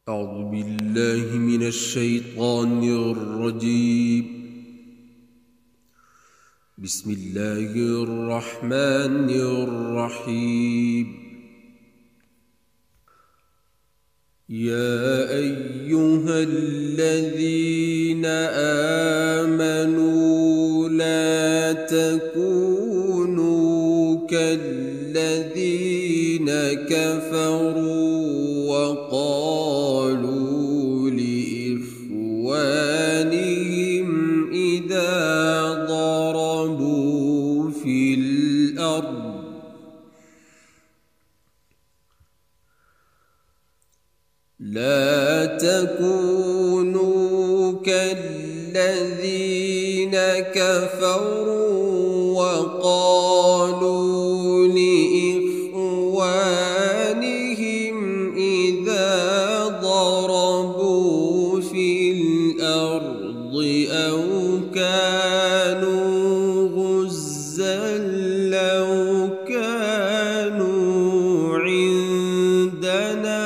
أعوذ بالله من الشيطان الرجيم. بسم الله الرحمن الرحيم. يا أيها الذين آمنوا لا تكونوا كالذين كفروا وقالوا لإخوانهم إذا ضربوا في الأرض لا تكونوا كالذين كفروا وقالوا لإخوانهم إذا ضربوا في الأرض أو كانوا غزا لو كانوا عندنا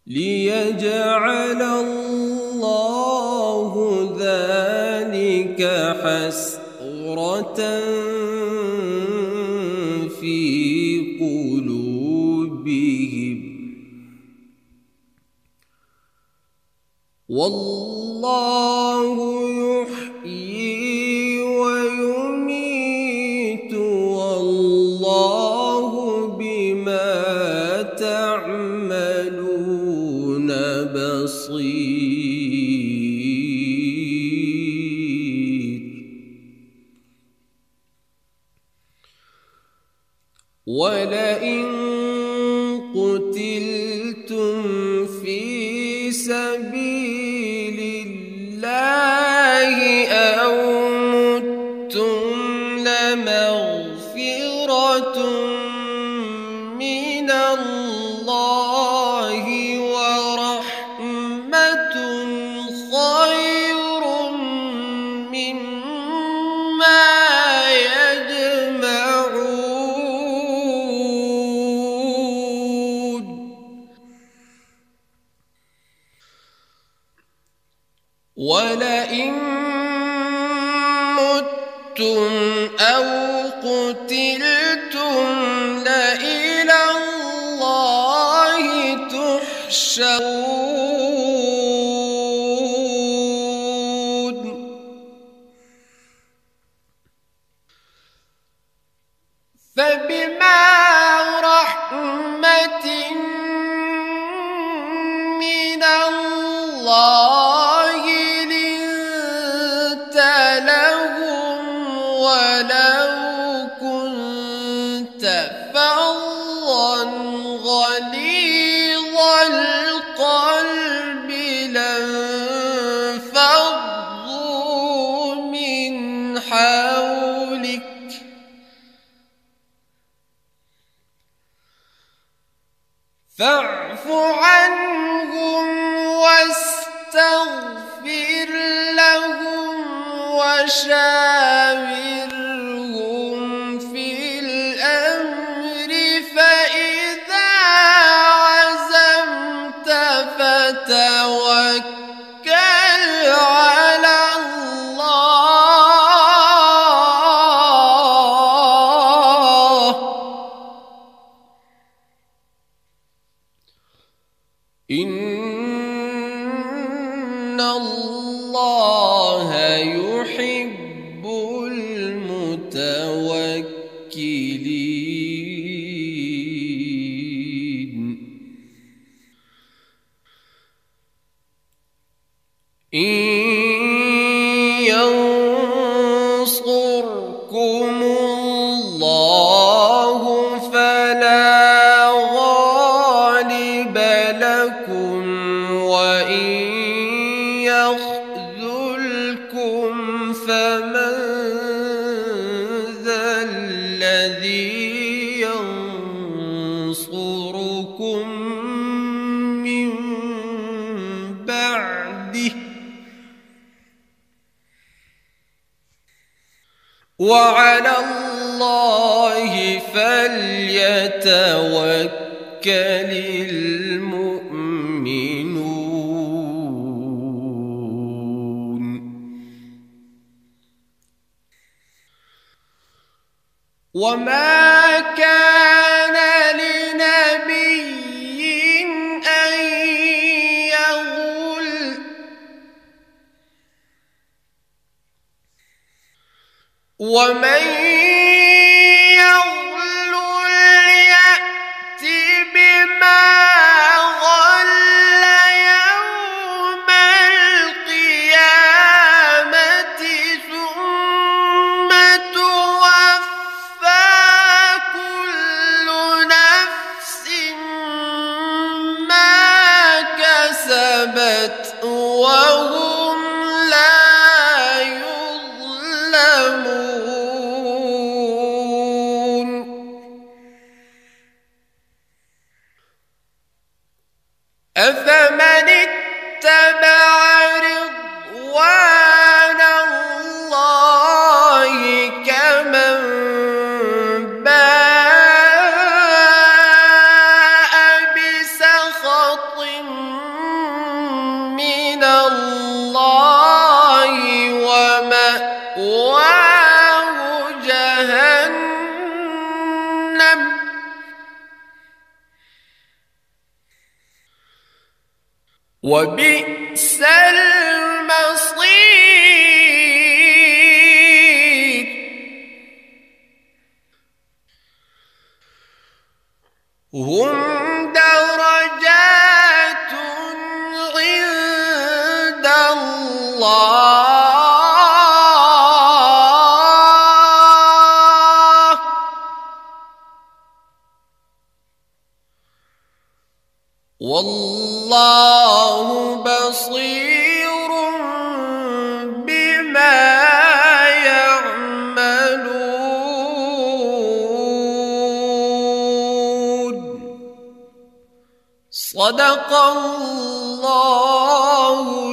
ليجعل الله ذلك حسرة في قلوبهم والله يحيي ويميت والله بما تعملون بصير. ولئن قتلتم في سبيل الله أو متم لمغفرة من الله ورحمة خير مما يجمعون. ولئن متم أو قتلتم لإلى الله تحشرون. فبما رحمة من الله لنت لهم ولو كنت فظا غليظ القلب لانفضوا من حولك فاعف عنهم واستغفر لهم وشاورهم في الأمر فإذا عزمت فتوكل على الله إن الله يحب المتوكلين. إن ينصركم الله فلا غالب لكم وإن يخذلكم فمن ذا الذي ينصركم من بعده وعلى الله فليتوكل المؤمنون. وما كان لنبي أن يغل ومن يغل يأت بما غل يوم القيامة ثم توفى كل نفس ما كسبت وهم لا يظلمون. أفمن اتبع رضوان الله كمن باء بسخط من الله ومأواه جهنم وبئس المصير. هم درجات عند الله والله بصير بما يعملون. صدق الله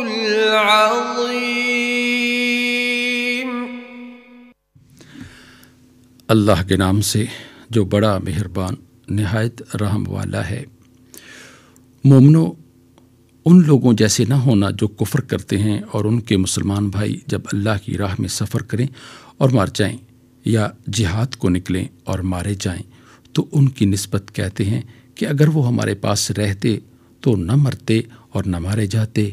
العظيم. اللہ کے نام سے جو بڑا مہربان نہایت رحم والا ہے۔ مومنو، ان لوگوں جیسے نہ ہونا جو کفر کرتے ہیں اور ان کے مسلمان بھائی جب اللہ کی راہ میں سفر کریں اور مار جائیں یا جہاد کو نکلیں اور مارے جائیں تو ان کی نسبت کہتے ہیں کہ اگر وہ ہمارے پاس رہتے تو نہ مرتے اور نہ مارے جاتے۔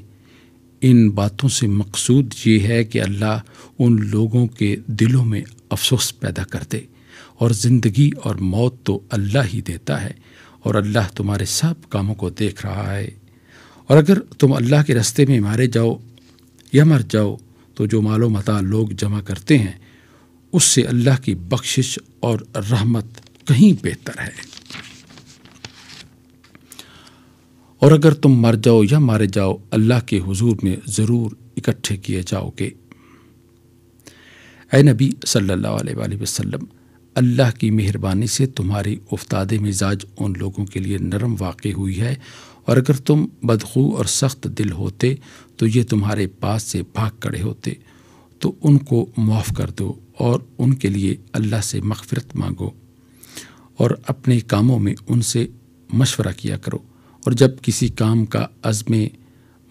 ان باتوں سے مقصود یہ ہے کہ اللہ ان لوگوں کے دلوں میں افسوس پیدا کر دے، اور زندگی اور موت تو اللہ ہی دیتا ہے، اور اللہ تمہارے سب کاموں کو دیکھ رہا ہے۔ اور اگر تم اللہ کے راستے میں مارے جاؤ یا مر جاؤ تو جو مال و متاع لوگ جمع کرتے ہیں اس سے اللہ کی بخشش اور رحمت کہیں بہتر ہے۔ اور اگر تم مر جاؤ یا مارے جاؤ اللہ کے حضور میں ضرور اکٹھے کیے جاؤ گے۔ اے نبی صلی اللہ علیہ وآلہ وسلم، اللہ کی مہربانی سے تمہاری افتاد مزاج ان لوگوں کے لیے نرم واقع ہوئی ہے، اور اگر تم بدخو اور سخت دل ہوتے تو یہ تمہارے پاس سے بھاگ کھڑے ہوتے، تو ان کو معاف کر دو اور ان کے لیے اللہ سے مغفرت مانگو، اور اپنے کاموں میں ان سے مشورہ کیا کرو، اور جب کسی کام کا عزم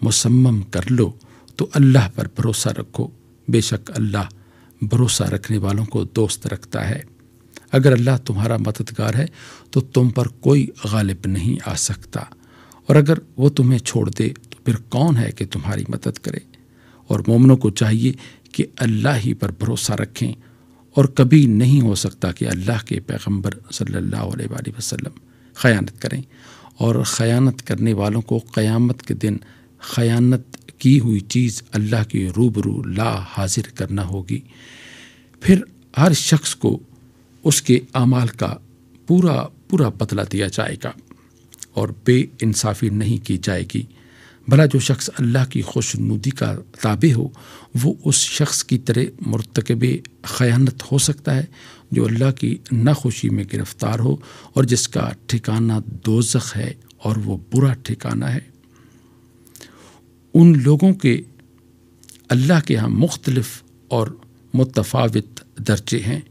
مصمم کر لو تو اللہ پر بھروسہ رکھو، بے شک اللہ بھروسہ رکھنے والوں کو دوست رکھتا ہے۔ اگر اللہ تمہارا مددگار ہے تو تم پر کوئی غالب نہیں آ سکتا، اور اگر وہ تمہیں چھوڑ دے تو پھر کون ہے کہ تمہاری مدد کرے؟ اور مومنوں کو چاہیے کہ اللہ ہی پر بھروسہ رکھیں، اور کبھی نہیں ہو سکتا کہ اللہ کے پیغمبر صلی اللہ علیہ وآلہ وسلم خیانت کریں، اور خیانت کرنے والوں کو قیامت کے دن خیانت کی ہوئی چیز اللہ کے روبرو لا حاضر کرنا ہوگی۔ پھر ہر شخص کو اس کے اعمال کا پورا بدلہ دیا جائے گا، اور بے انصافی نہیں کی جائے گی۔ بھلا جو شخص اللہ کی خوشنودی کا تابع ہو وہ اس شخص کی طرح مرتکب خیانت ہو سکتا ہے جو اللہ کی ناخوشی میں گرفتار ہو، اور جس کا ٹھکانہ دوزخ ہے اور وہ برا ٹھکانہ ہے۔ ان لوگوں کے اللہ کے ہاں مختلف اور متفاوت درجے ہیں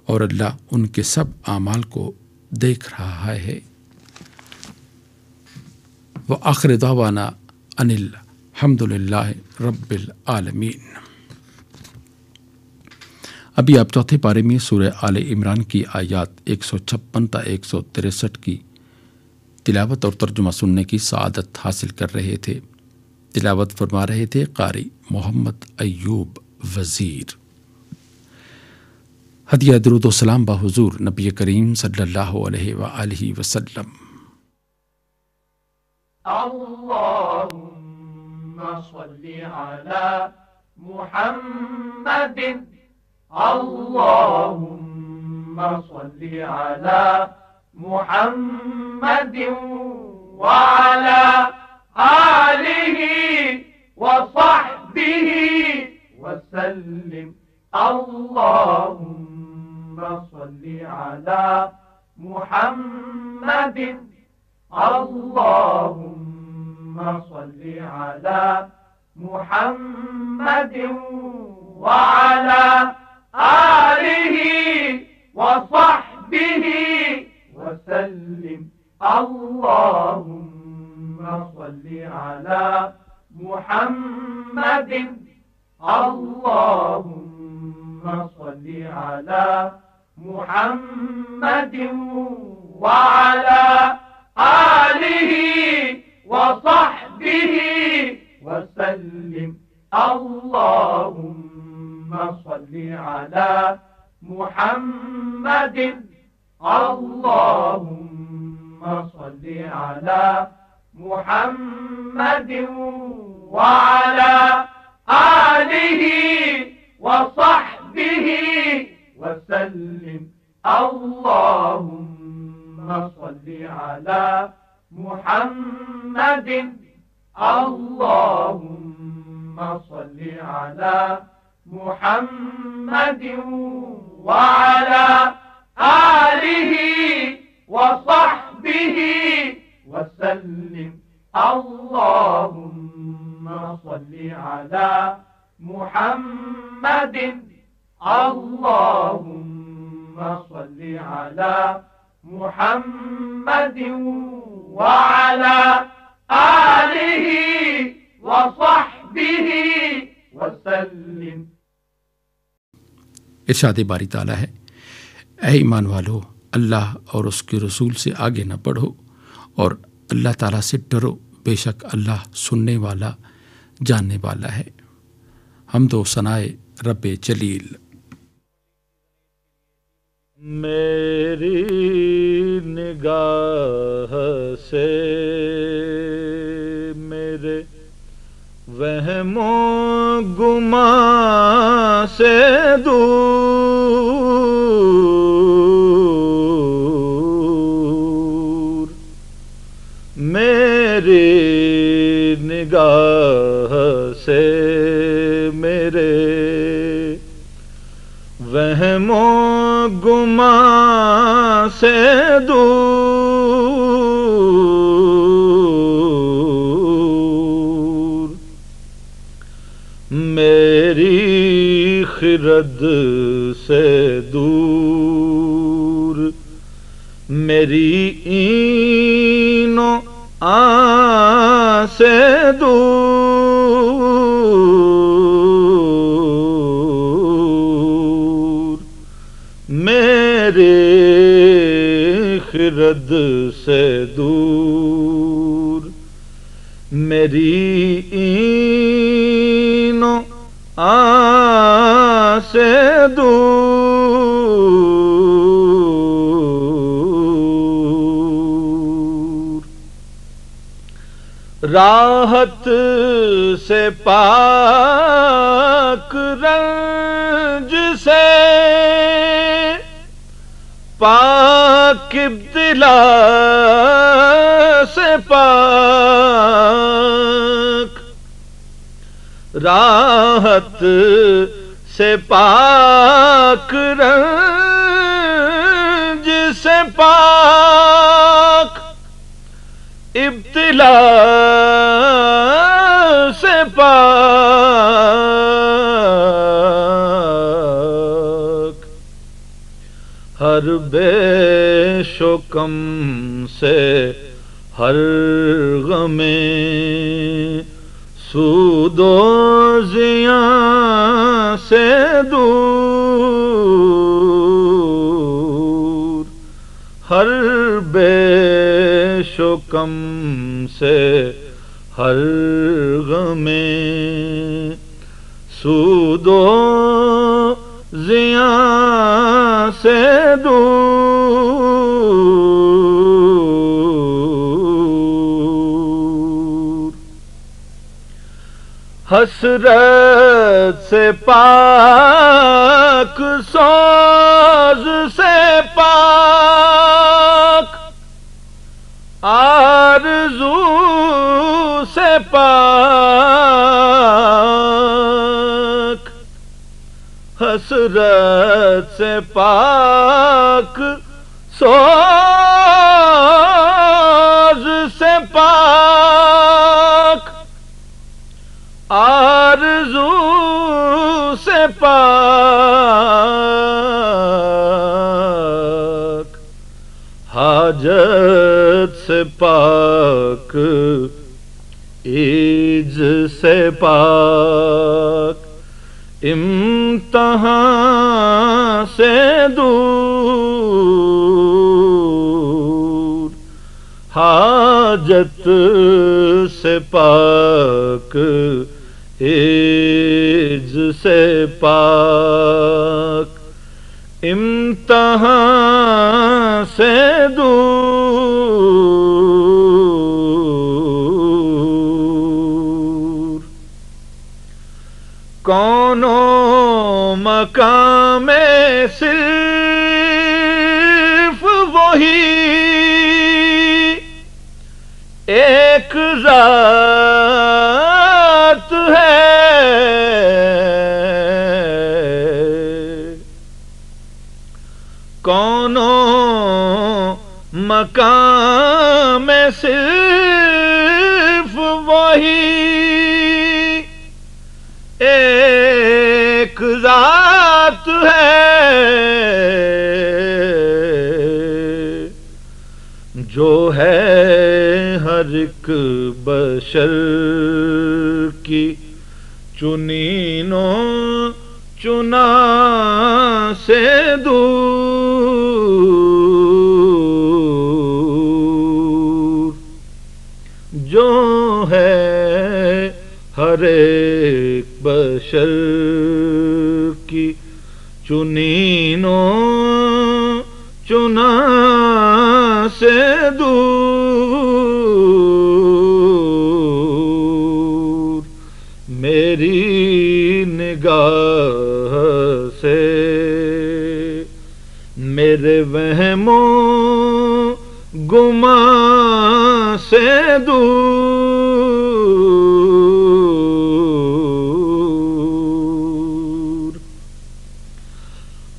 اور اللہ ان کے سب اعمال کو دیکھ رہا ہے۔ وآخر دعوانا ان الحمد للہ رب العالمین۔ ابھی آپ چوتھے پارے میں سورہ آل عمران کی آیات 156 تا 163 کی تلاوت اور ترجمہ سننے کی سعادت حاصل کر رہے تھے۔ تلاوت فرما رہے تھے قاری محمد ایوب وزیر۔ ہدیہ درود و سلام بحضور نبی کریم صلی اللہ علیہ وآلہ وسلم۔ اللهم صل على محمد اللهم صل على محمد وعلى آله وصحبه وسلم اللهم صل على محمد اللهم صل على محمد وعلى آله وصحبه وسلم اللهم صل على محمد اللهم صل على محمد وعلى آله وصحبه وسلم اللهم صل على محمد اللهم صل على محمد وعلى آله وصحبه وسلم اللهم صل على محمد اللهم صل على محمد وعلى آله وصحبه وسلم اللهم صل على محمد اللهم صل على محمد وعلى آله وصحبه وسلم۔ ارشاد باری تعالیٰ ہے، اے ایمان والو، اللہ اور اس کے رسول سے آگے نہ بڑھو اور اللہ تعالیٰ سے ڈرو، بے شک اللہ سننے والا جاننے والا ہے۔ حمد و ثنائے رب جلیل۔ میری نگاہ سے میرے وہم و گمان سے دور، میری نگاہ سے میرے وہم و گمان سے دور، میری خرد سے دور، میری این و آن سے دور، میرے خرد سے دور، میری این و آن سے دور، راحت سے پاک رنج سے پاک ابتلا سے پاک، راحت سے پاک رنج سے پاک، ابتلا سے پاک، ہر بے شکم سے ہر غم سود و زیاں سے دور، ہر بے شکم سے ہر غم سود و زیاں سے دور، حسرت سے پاک سوز سے پاک، آرزو سے پاک، حسرت سے پاک سوز سے پاک، آرزو سے پاک، حاجت سے پاک، عیج سے پاک، امتحان سے دور، حاجت سے پاک، عیج سے پاک، امتحان سے دور، کونوں مقام میں صرف وہی ایک ذات ہے، کونوں مقام میں صرف وہی ایک ذات ہے، جو ہے ہر ایک بشر کی چنینوں چنا سے دور، جو ہے ہر ایک بشر کی چنینوں چنا سے دور، میری نگاہ سے میرے وہم و گمان سے دور،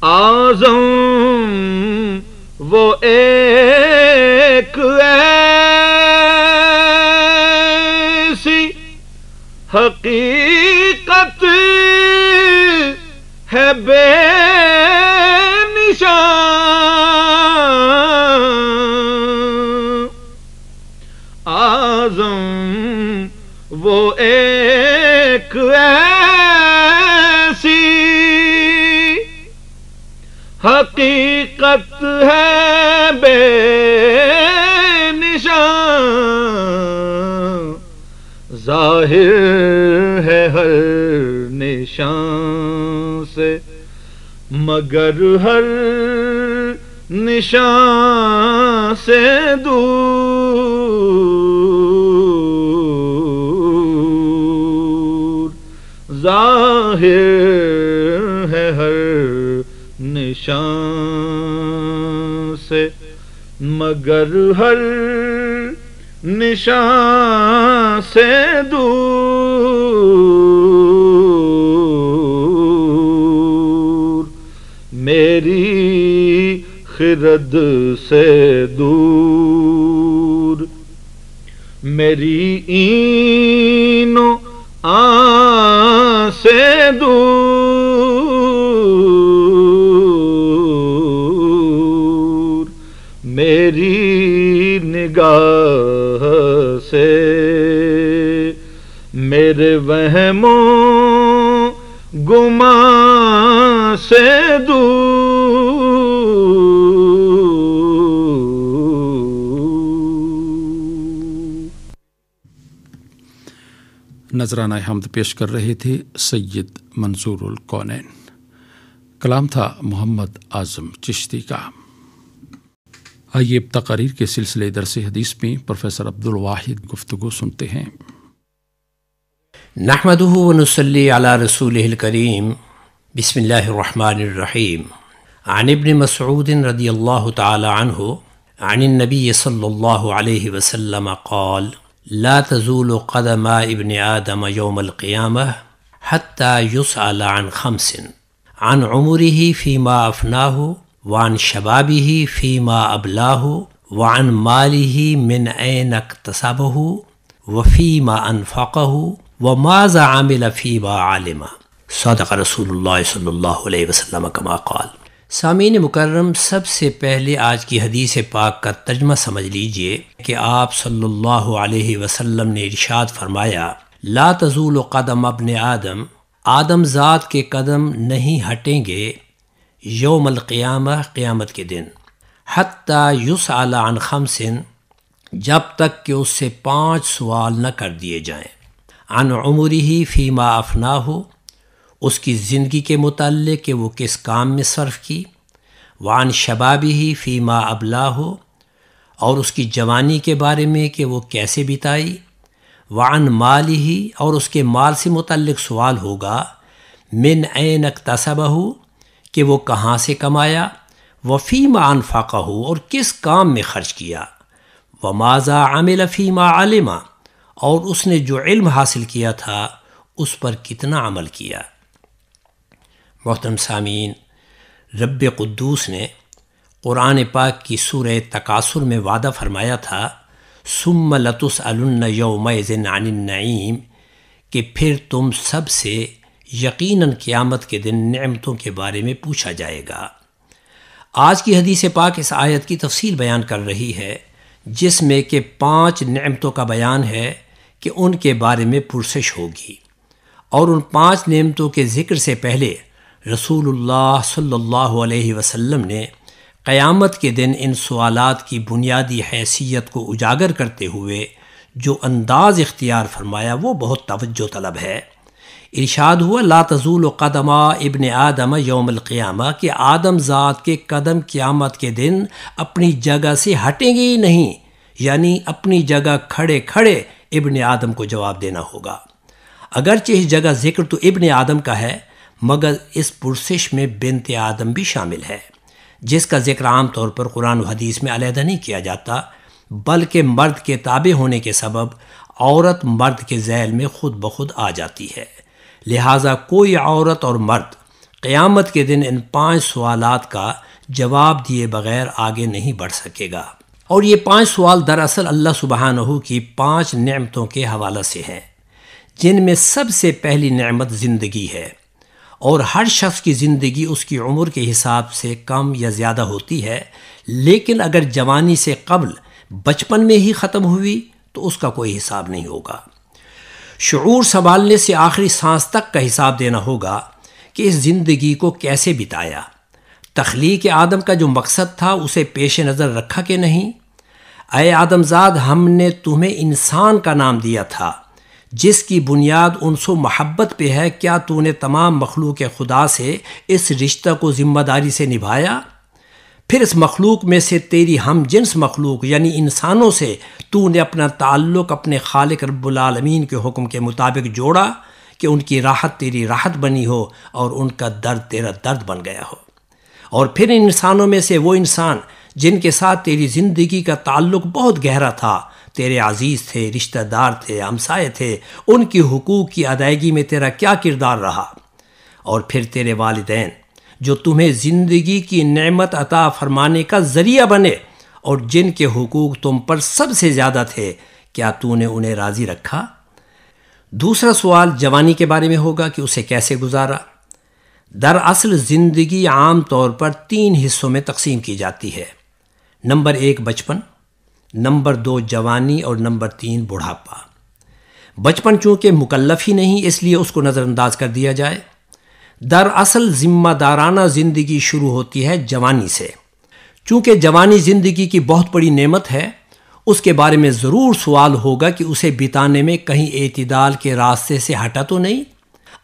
اعظم وہ ایک ایسی حقیقت ہے بے نشان، اعظم وہ ایک ایسی حقیقت ہے بے نشان، ظاہر ہے ہر نشان سے مگر ہر نشان سے دور، ظاہر ہے ہر نشان سے مگر ہر نشان سے دور، میری خرد سے دور، میری این و آن سے دور، تیری نگاہ سے میرے وہموں گمان سے دور. نذرانہ حمد پیش کر رہے تھے سید منظور الکونین. کلام تھا محمد اعظم چشتی کا. آئیے اب تقاریر کے سلسلے درس حدیث میں پروفیسر عبدالواحد گفتگو سنتے ہیں. نحمده ونصلي على رسوله الكريم. بسم الله الرحمن الرحيم. عن ابن مسعود رضي الله تعالى عنه عن النبي صلى الله عليه وسلم قال: لا تزول قدم ابن آدم يوم القيامة حتى يسأل عن 5: عن عمره فيما أفناه، وعن شبابه فيما أبلاه، وعن ماله من أين اكتسبه، وفيما أنفقه، وماذا عمل فيما علم. صدق رسول اللہ صلی اللہ علیہ وسلم کما قال. سامعین مکرم، سب سے پہلے آج کی حدیث پاک کا ترجمہ سمجھ لیجئے کہ آپ صلی اللہ علیہ وسلم نے ارشاد فرمایا: لا تزول قدم ابن آدم، آدم ذات کے قدم نہیں ہٹیں گے یوم القیامہ، قیامت کے دن، حتی یسأل عن 5، جب تک کہ اس سے 5 سوال نہ کر دیے جائیں. عن عمرہ فیما افناہ، اس کی زندگی کے متعلق کہ وہ کس کام میں صرف کی. وعن شبابہ فیما ابلاہ، اور اس کی جوانی کے بارے میں کہ وہ کیسے بتائی. وعن مالہ، اور اس کے مال سے متعلق سوال ہوگا. من این اکتسبہ، کہ وہ کہاں سے کمایا. وفیما انفقہ، اور کس کام میں خرچ کیا. وماذا عمل فیما علم، اور اس نے جو علم حاصل کیا تھا اس پر کتنا عمل کیا. محترم سامعین، رب قدوس نے قرآن پاک کی سورہ تکاثر میں وعدہ فرمایا تھا: ثم لتسألن یومئذ عن النعیم، کہ پھر تم سب سے یقیناً قیامت کے دن نعمتوں کے بارے میں پوچھا جائے گا. آج کی حدیث پاک اس آیت کی تفصیل بیان کر رہی ہے، جس میں کہ 5 نعمتوں کا بیان ہے کہ ان کے بارے میں پرسش ہوگی. اور ان 5 نعمتوں کے ذکر سے پہلے رسول اللہ صلی اللہ علیہ وسلم نے قیامت کے دن ان سوالات کی بنیادی حیثیت کو اجاگر کرتے ہوئے جو انداز اختیار فرمایا وہ بہت توجہ طلب ہے. ارشاد ہوا: لا تزول قدم ابن آدم یوم القیامہ، کہ آدم ذات کے قدم قیامت کے دن اپنی جگہ سے ہٹیں گے ہی نہیں، یعنی اپنی جگہ کھڑے کھڑے ابن آدم کو جواب دینا ہوگا. اگرچہ اس جگہ ذکر تو ابن آدم کا ہے، مگر اس پرسش میں بنت آدم بھی شامل ہے، جس کا ذکر عام طور پر قرآن و حدیث میں علیحدہ نہیں کیا جاتا، بلکہ مرد کے تابع ہونے کے سبب عورت مرد کے ذیل میں خود بخود آ جاتی ہے. لہٰذا کوئی عورت اور مرد قیامت کے دن ان 5 سوالات کا جواب دیے بغیر آگے نہیں بڑھ سکے گا. اور یہ 5 سوال دراصل اللہ سبحانہ کی 5 نعمتوں کے حوالہ سے ہیں، جن میں سب سے پہلی نعمت زندگی ہے. اور ہر شخص کی زندگی اس کی عمر کے حساب سے کم یا زیادہ ہوتی ہے، لیکن اگر جوانی سے قبل بچپن میں ہی ختم ہوئی تو اس کا کوئی حساب نہیں ہوگا. شعور سنبھالنے سے آخری سانس تک کا حساب دینا ہوگا کہ اس زندگی کو کیسے بتایا. تخلیق آدم کا جو مقصد تھا اسے پیش نظر رکھا کہ نہیں. اے آدم زاد، ہم نے تمہیں انسان کا نام دیا تھا جس کی بنیاد انس و محبت پہ ہے. کیا تو نے تمام مخلوق خدا سے اس رشتہ کو ذمہ داری سے نبھایا؟ پھر اس مخلوق میں سے تیری ہم جنس مخلوق یعنی انسانوں سے تو نے اپنا تعلق اپنے خالق رب العالمین کے حکم کے مطابق جوڑا کہ ان کی راحت تیری راحت بنی ہو اور ان کا درد تیرا درد بن گیا ہو. اور پھر ان انسانوں میں سے وہ انسان جن کے ساتھ تیری زندگی کا تعلق بہت گہرا تھا، تیرے عزیز تھے، رشتہ دار تھے، ہمسائے تھے، ان کی حقوق کی ادائیگی میں تیرا کیا کردار رہا. اور پھر تیرے والدین جو تمہیں زندگی کی نعمت عطا فرمانے کا ذریعہ بنے اور جن کے حقوق تم پر سب سے زیادہ تھے، کیا تو نے انہیں راضی رکھا؟ دوسرا سوال جوانی کے بارے میں ہوگا کہ اسے کیسے گزارا. دراصل زندگی عام طور پر 3 حصوں میں تقسیم کی جاتی ہے. نمبر 1 بچپن، نمبر 2 جوانی اور نمبر 3 بڑھاپا۔ بچپن چونکہ مکلف ہی نہیں، اس لیے اس کو نظر انداز کر دیا جائے۔ دراصل ذمہ دارانہ زندگی شروع ہوتی ہے جوانی سے۔ چونکہ جوانی زندگی کی بہت بڑی نعمت ہے، اس کے بارے میں ضرور سوال ہوگا کہ اسے بتانے میں کہیں اعتدال کے راستے سے ہٹا تو نہیں۔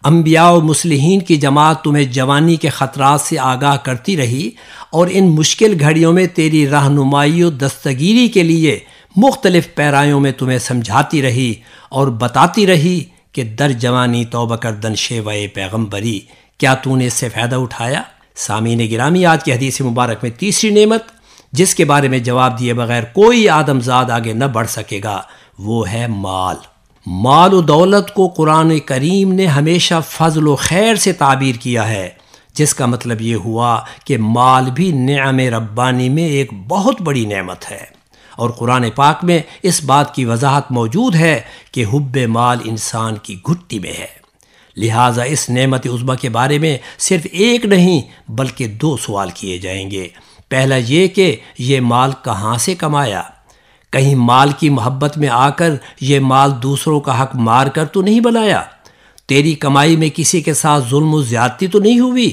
انبیاء و مصلحین کی جماعت تمہیں جوانی کے خطرات سے آگاہ کرتی رہی اور ان مشکل گھڑیوں میں تیری رہنمائی و دستگیری کے لیے مختلف پیرایوں میں تمہیں سمجھاتی رہی اور بتاتی رہی کہ در جوانی توبہ کردن شیوہ پیغمبری، کیا تو نے اس سے فائدہ اٹھایا؟ سامعین گرامی، آج کی حدیث مبارک میں تیسری نعمت جس کے بارے میں جواب دیے بغیر کوئی آدم زاد آگے نہ بڑھ سکے گا وہ ہے مال۔ مال و دولت کو قرآن کریم نے ہمیشہ فضل و خیر سے تعبیر کیا ہے، جس کا مطلب یہ ہوا کہ مال بھی نعم ربانی میں ایک بہت بڑی نعمت ہے، اور قرآن پاک میں اس بات کی وضاحت موجود ہے کہ حب مال انسان کی گھٹی میں ہے۔ لہٰذا اس نعمت عظمیٰ کے بارے میں صرف ایک نہیں بلکہ 2 سوال کیے جائیں گے۔ پہلا یہ کہ یہ مال کہاں سے کمایا؟ کہیں مال کی محبت میں آ کر یہ مال دوسروں کا حق مار کر تو نہیں بنایا؟ تیری کمائی میں کسی کے ساتھ ظلم و زیادتی تو نہیں ہوئی؟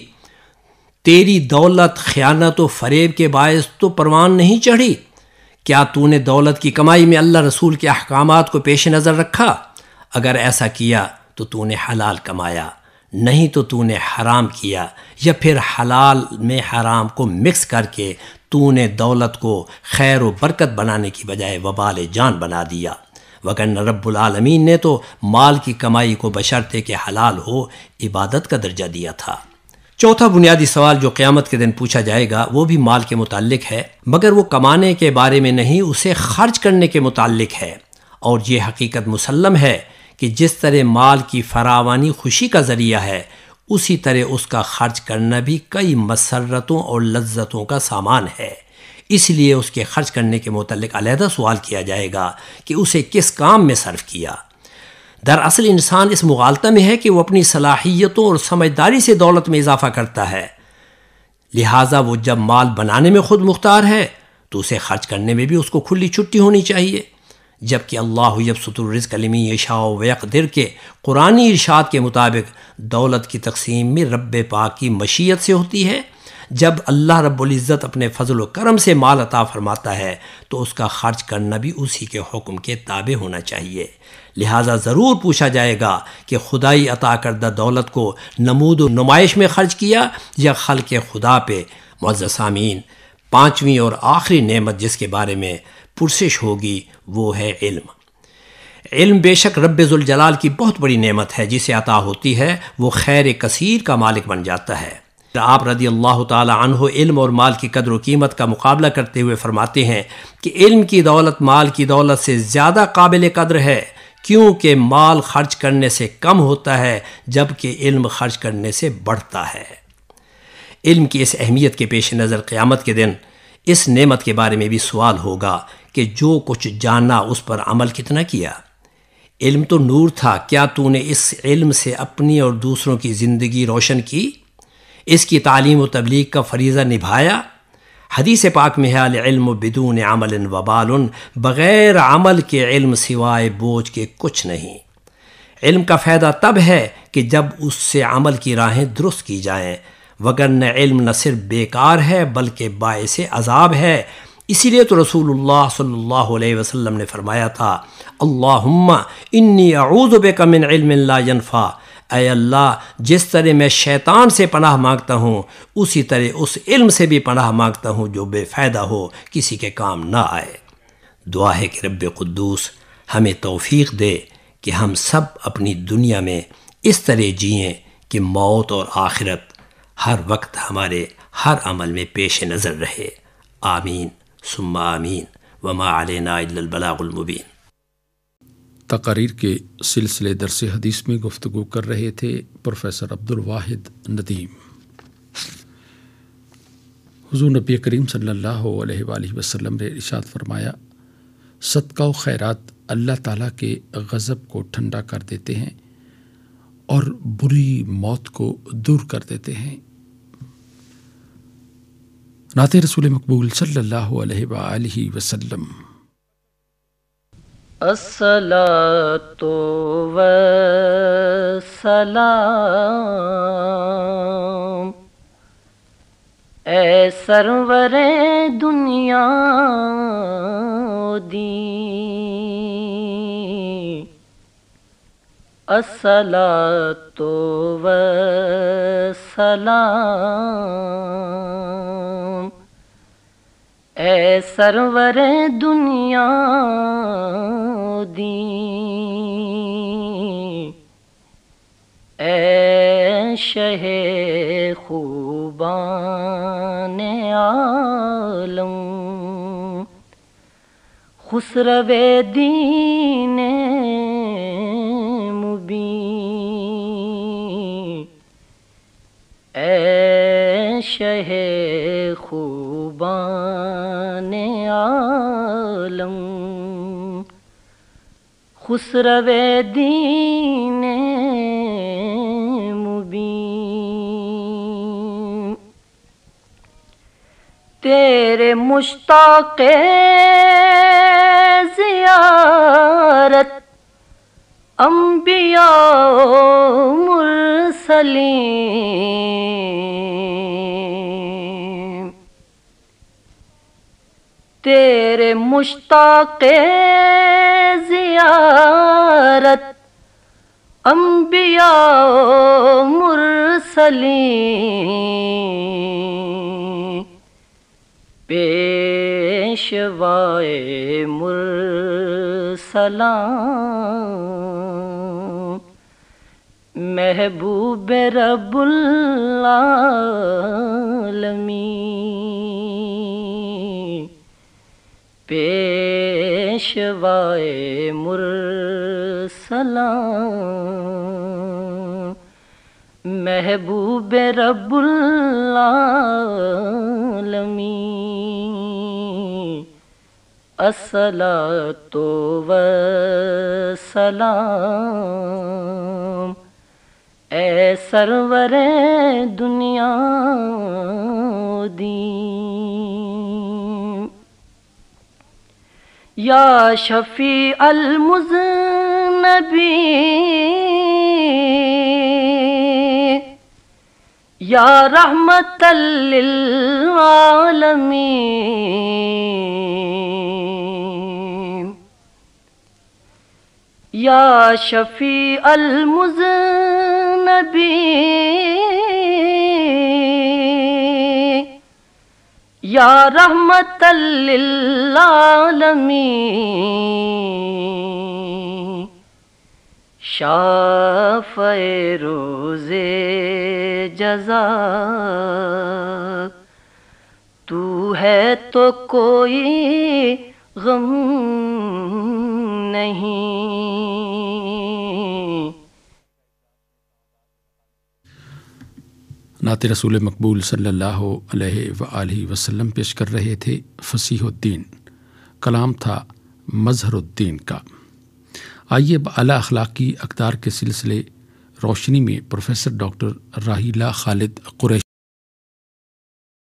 تیری دولت خیانت و فریب کے باعث تو پروان نہیں چڑھی؟ کیا تو نے دولت کی کمائی میں اللہ رسول کے احکامات کو پیش نظر رکھا؟ اگر ایسا کیا تو تو نے حلال کمایا، نہیں تو تو نے حرام کیا، یا پھر حلال میں حرام کو مکس کر کے تو نے دولت کو خیر و برکت بنانے کی بجائے وبال جان بنا دیا۔ وگرنہ رب العالمین نے تو مال کی کمائی کو بشرطے کہ حلال ہو عبادت کا درجہ دیا تھا۔ چوتھا بنیادی سوال جو قیامت کے دن پوچھا جائے گا وہ بھی مال کے متعلق ہے، مگر وہ کمانے کے بارے میں نہیں، اسے خرچ کرنے کے متعلق ہے۔ اور یہ حقیقت مسلم ہے کہ جس طرح مال کی فراوانی خوشی کا ذریعہ ہے، اسی طرح اس کا خرچ کرنا بھی کئی مسرتوں اور لذتوں کا سامان ہے۔ اس لیے اس کے خرچ کرنے کے متعلق علیحدہ سوال کیا جائے گا کہ اسے کس کام میں صرف کیا۔ دراصل انسان اس مغالطہ میں ہے کہ وہ اپنی صلاحیتوں اور سمجھداری سے دولت میں اضافہ کرتا ہے، لہٰذا وہ جب مال بنانے میں خود مختار ہے تو اسے خرچ کرنے میں بھی اس کو کھلی چھٹی ہونی چاہیے، جبکہ اللہ یبسط الرزق لمن یشاء ویقدر کے قرآنی ارشاد کے مطابق دولت کی تقسیم میں رب پاک کی مشیت سے ہوتی ہے۔ جب اللہ رب العزت اپنے فضل و کرم سے مال عطا فرماتا ہے تو اس کا خرچ کرنا بھی اسی کے حکم کے تابع ہونا چاہیے۔ لہٰذا ضرور پوچھا جائے گا کہ خدائی عطا کردہ دولت کو نمود و نمائش میں خرچ کیا یا خلق خدا پہ۔ معزز سامعین، 5ویں اور آخری نعمت جس کے بارے میں پرسش ہوگی وہ ہے علم۔ علم بے شک رب ذوالجلال کی بہت بڑی نعمت ہے، جسے عطا ہوتی ہے وہ خیر کثیر کا مالک بن جاتا ہے۔ آپ رضی اللہ تعالی عنہ علم اور مال کی قدر و قیمت کا مقابلہ کرتے ہوئے فرماتے ہیں کہ علم کی دولت مال کی دولت سے زیادہ قابل قدر ہے، کیونکہ مال خرچ کرنے سے کم ہوتا ہے جبکہ علم خرچ کرنے سے بڑھتا ہے۔ علم کی اس اہمیت کے پیش نظر قیامت کے دن اس نعمت کے بارے میں بھی سوال ہوگا کہ جو کچھ جانا اس پر عمل کتنا کیا۔ علم تو نور تھا، کیا تو نے اس علم سے اپنی اور دوسروں کی زندگی روشن کی؟ اس کی تعلیم و تبلیغ کا فریضہ نبھایا؟ حدیث پاک میں ہے العلم بدون عمل وبال، بغیر عمل کے علم سوائے بوجھ کے کچھ نہیں۔ علم کا فائدہ تب ہے کہ جب اس سے عمل کی راہیں درست کی جائیں، وگرنہ علم نہ صرف بیکار ہے بلکہ باعث عذاب ہے۔ اسی لیے تو رسول اللہ صلی اللہ علیہ وسلم نے فرمایا تھا اللہم انی اعوذ بک من علم لا ینفع، اے اللہ جس طرح میں شیطان سے پناہ مانگتا ہوں اسی طرح اس علم سے بھی پناہ مانگتا ہوں جو بے فائدہ ہو، کسی کے کام نہ آئے۔ دعا ہے کہ رب قدوس ہمیں توفیق دے کہ ہم سب اپنی دنیا میں اس طرح جئیں کہ موت اور آخرت ہر وقت ہمارے ہر عمل میں پیش نظر رہے۔ آمین ثم آمین وما علینا الا البلاغ المبین۔ تقاریر کے سلسلے درس حدیث میں گفتگو کر رہے تھے پروفیسر عبدالواحد ندیم۔ حضور نبی کریم صلی اللہ علیہ وآلہ وسلم نے ارشاد فرمایا، صدقہ و خیرات اللہ تعالیٰ کے غضب کو ٹھنڈا کر دیتے ہیں اور بری موت کو دور کر دیتے ہیں۔ نعت رسول مقبول صلی اللہ علیہ وآلہ وسلم۔ الصلاۃ والسلام اے سرور دنیا دین، الصلاۃ والسلام اے سرور دنیا دین، اے شہ خوبان عالم، خسرو دین مبین، اے شہ خوبان عالم، خسرو دین مبین، تیرے مشتاق زیارت انبیاء مرسلین، تیرے مشتاق زیارت انبیاء مرسلین، پیشوائے مرسلان، محبوب رب العالمین، پیشوائے مرسلان، محبوب رب العالمین، الصلاۃ والسلام اے سرور دنیا دین، یا شفیع المذنبین، یا رحمت للعالمین، یا شفیع المذنبین، یا رحمت للعالمین، شافع روز جزا تو ہے تو کوئی غم نہیں۔ نعت رسول مقبول صلی اللہ علیہ وآلہ وسلم پیش کر رہے تھے فصیح الدین، کلام تھا مظہر الدین کا۔ آئیے اب اعلیٰ اخلاقی اقدار کے سلسلے روشنی میں پروفیسر ڈاکٹر راحیلہ خالد قریشی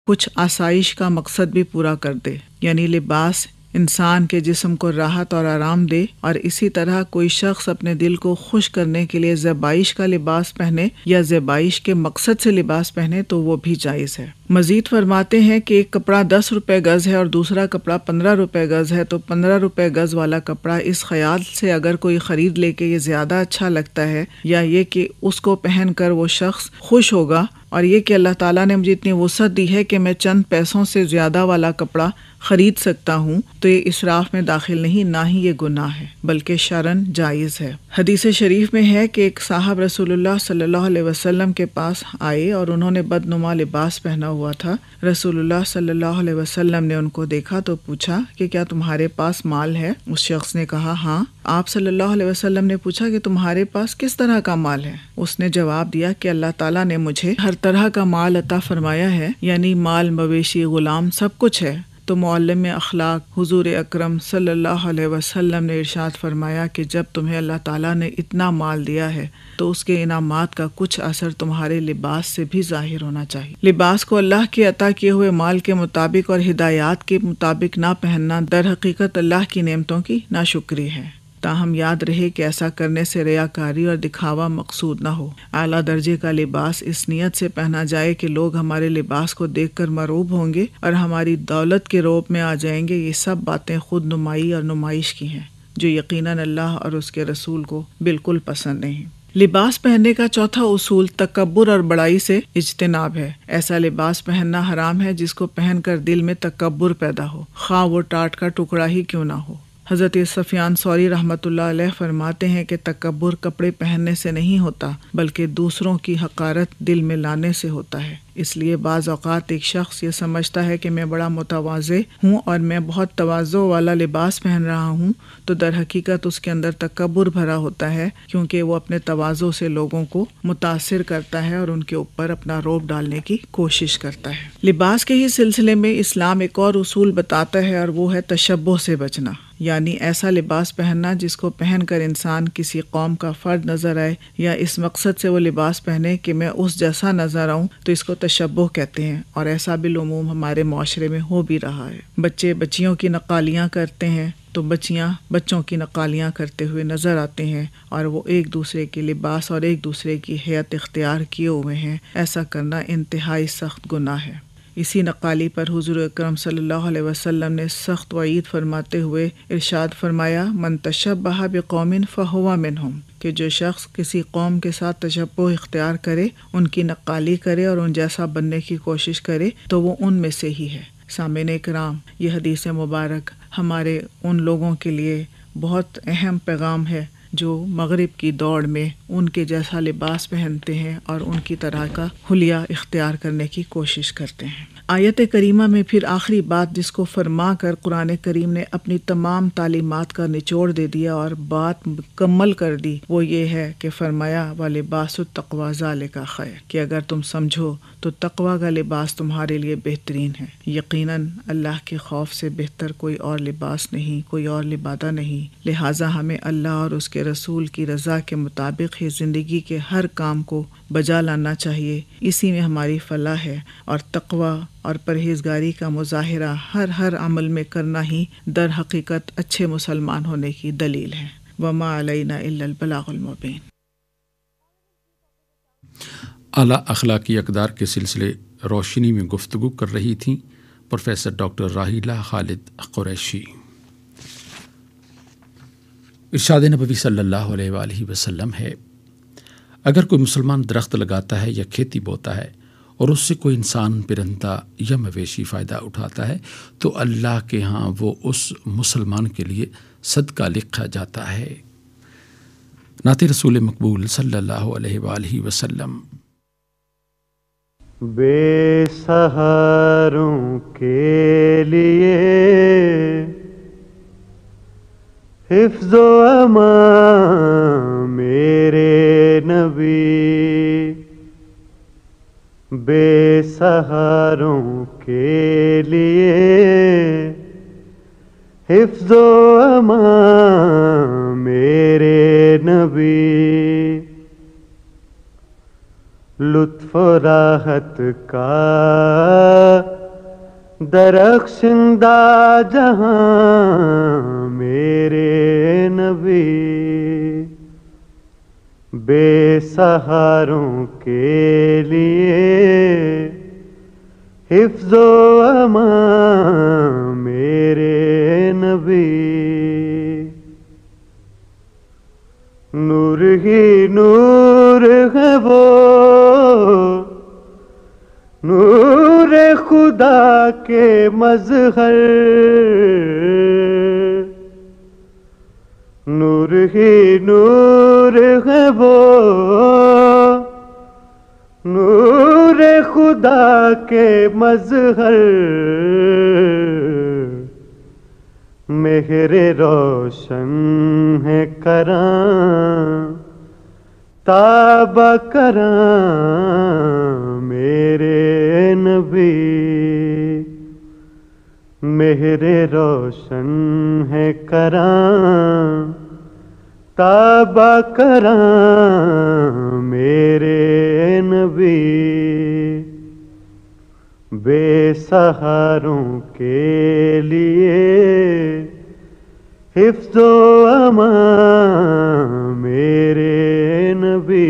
کچھ آسائش کا مقصد بھی پورا کر دے، یعنی لباس انسان کے جسم کو راحت اور آرام دے، اور اسی طرح کوئی شخص اپنے دل کو خوش کرنے کے لیے زیبائش کا لباس پہنے یا زیبائش کے مقصد سے لباس پہنے تو وہ بھی جائز ہے۔ مزید فرماتے ہیں کہ ایک کپڑا 10 روپے گز ہے اور دوسرا کپڑا 15 روپے گز ہے، تو 15 روپے گز والا کپڑا اس خیال سے اگر کوئی خرید لے کہ یہ زیادہ اچھا لگتا ہے، یا یہ کہ اس کو پہن کر وہ شخص خوش ہوگا، اور یہ کہ اللہ تعالیٰ نے مجھے اتنی وسعت دی ہے کہ میں چند پیسوں سے زیادہ والا کپڑا خرید سکتا ہوں، تو یہ اسراف میں داخل نہیں، نہ ہی یہ گناہ ہے، بلکہ شرعاً جائز ہے۔ حدیث شریف میں ہے کہ ایک صاحب رسول اللہ صلی اللہ علیہ وسلم کے پاس آئے اور انہوں نے بدنما لباس پہنا ہوا تھا۔ رسول اللہ صلی اللہ علیہ وسلم نے ان کو دیکھا تو پوچھا کہ کیا تمہارے پاس مال ہے؟ اس شخص نے کہا ہاں۔ آپ صلی اللہ علیہ وسلم نے پوچھا کہ تمہارے پاس کس طرح کا مال ہے؟ اس نے جواب دیا کہ اللہ تعالیٰ نے مجھے ہر طرح کا مال عطا فرمایا ہے، یعنی مال، مویشی، غلام، سب کچھ ہے، تو معلم اخلاق حضور اکرم صلی اللہ علیہ وسلم نے ارشاد فرمایا کہ جب تمہیں اللہ تعالیٰ نے اتنا مال دیا ہے تو اس کے انعامات کا کچھ اثر تمہارے لباس سے بھی ظاہر ہونا چاہیے۔ لباس کو اللہ کے عطا کیے ہوئے مال کے مطابق اور ہدایات کے مطابق نہ پہننا در حقیقت اللہ کی نعمتوں کی ناشکری ہے۔ تاہم یاد رہے کہ ایسا کرنے سے ریاکاری اور دکھاوا مقصود نہ ہو۔ اعلیٰ درجے کا لباس اس نیت سے پہنا جائے کہ لوگ ہمارے لباس کو دیکھ کر مرعوب ہوں گے اور ہماری دولت کے روب میں آ جائیں گے۔ یہ سب باتیں خود نمائی اور نمائش کی ہیں جو یقیناً اللہ اور اس کے رسول کو بالکل پسند نہیں۔ لباس پہننے کا چوتھا اصول تکبر اور بڑائی سے اجتناب ہے۔ ایسا لباس پہننا حرام ہے جس کو پہن کر دل میں تکبر پیدا ہو، خواہ وہ ٹاٹ کا ٹکڑا ہی کیوں نہ ہو۔ حضرت سفیان ثوری رحمۃ اللہ علیہ فرماتے ہیں کہ تکبر کپڑے پہننے سے نہیں ہوتا بلکہ دوسروں کی حقارت دل میں لانے سے ہوتا ہے۔ اس لیے بعض اوقات ایک شخص یہ سمجھتا ہے کہ میں بڑا متواضع ہوں اور میں بہت تواضع والا لباس پہن رہا ہوں، تو در حقیقت اس کے اندر تکبر بھرا ہوتا ہے، کیونکہ وہ اپنے تواضع سے لوگوں کو متاثر کرتا ہے اور ان کے اوپر اپنا روب ڈالنے کی کوشش کرتا ہے۔ لباس کے ہی سلسلے میں اسلام ایک اور اصول بتاتا ہے اور وہ ہے تشبہ سے بچنا، یعنی ایسا لباس پہننا جس کو پہن کر انسان کسی قوم کا فرد نظر آئے یا اس مقصد سے وہ لباس پہنے کہ میں اس جیسا نظر آؤں، تو اس کو تشبہ کہتے ہیں، اور ایسا بالعموم ہمارے معاشرے میں ہو بھی رہا ہے۔ بچے بچیوں کی نقالیاں کرتے ہیں تو بچیاں بچوں کی نقالیاں کرتے ہوئے نظر آتے ہیں، اور وہ ایک دوسرے کے لباس اور ایک دوسرے کی حیت اختیار کیے ہوئے ہیں۔ ایسا کرنا انتہائی سخت گناہ ہے۔ اسی نقالی پر حضور اکرم صلی اللہ علیہ وسلم نے سخت وعید فرماتے ہوئے ارشاد فرمایا، من تشبہ بقوم فہو منہم، کہ جو شخص کسی قوم کے ساتھ تشبہ اختیار کرے، ان کی نقالی کرے اور ان جیسا بننے کی کوشش کرے تو وہ ان میں سے ہی ہے۔ سامعین کرام، یہ حدیث مبارک ہمارے ان لوگوں کے لیے بہت اہم پیغام ہے جو مغرب کی دوڑ میں ان کے جیسا لباس پہنتے ہیں اور ان کی طرح کا حلیہ اختیار کرنے کی کوشش کرتے ہیں۔ آیت کریمہ میں پھر آخری بات جس کو فرما کر قرآن کریم نے اپنی تمام تعلیمات کا نچوڑ دے دیا اور بات مکمل کر دی، وہ یہ ہے کہ فرمایا وَلِبَاسُ التَّقْوَىٰ ذَلِكَ خَيْرٌ، کہ اگر تم سمجھو تو تقویٰ کا لباس تمہارے لیے بہترین ہے۔ یقیناً اللہ کے خوف سے بہتر کوئی اور لباس نہیں، کوئی اور لبادہ نہیں، لہٰذا ہمیں اللہ اور اس کے رسول کی رضا کے مطابق ہی زندگی کے ہر کام کو بجا لانا چاہیے۔ اسی میں ہماری فلاح ہے، اور تقویٰ اور پرہیزگاری کا مظاہرہ ہر عمل میں کرنا ہی در حقیقت اچھے مسلمان ہونے کی دلیل ہے۔ وما علینا الا البلاغ المبین۔ اعلیٰ اخلاقی اقدار کے سلسلے روشنی میں گفتگو کر رہی تھیں پروفیسر ڈاکٹر راحیلہ خالد قریشی۔ ارشاد نبوی صلی اللہ علیہ وآلہ وسلم ہے، اگر کوئی مسلمان درخت لگاتا ہے یا کھیتی بوتا ہے اور اس سے کوئی انسان پرندہ یا مویشی فائدہ اٹھاتا ہے تو اللہ کے ہاں وہ اس مسلمان کے لیے صدقہ لکھا جاتا ہے۔ نعت رسول مقبول صلی اللہ علیہ وآلہ وسلم۔ بے سہاروں کے لیے حفظ و امان میرے نبی، بے سہاروں کے لیے حفظ و امان میرے نبی، لطف و راحت کا درخشندہ جہاں میرے نبی، بے سہاروں کے لیے حفظ و امان میرے نبی، نور ہی نور ہے وہ نور خدا کے مظہر، نور ہی نور ہے وہ نور خدا کے مظہر، مہر روشن ہے کراں تاب کراں میرے نبی، مہر روشن ہے کراں تابہ کراں میرے نبی، بے سہاروں کے لیے حفظ و امان میرے نبی،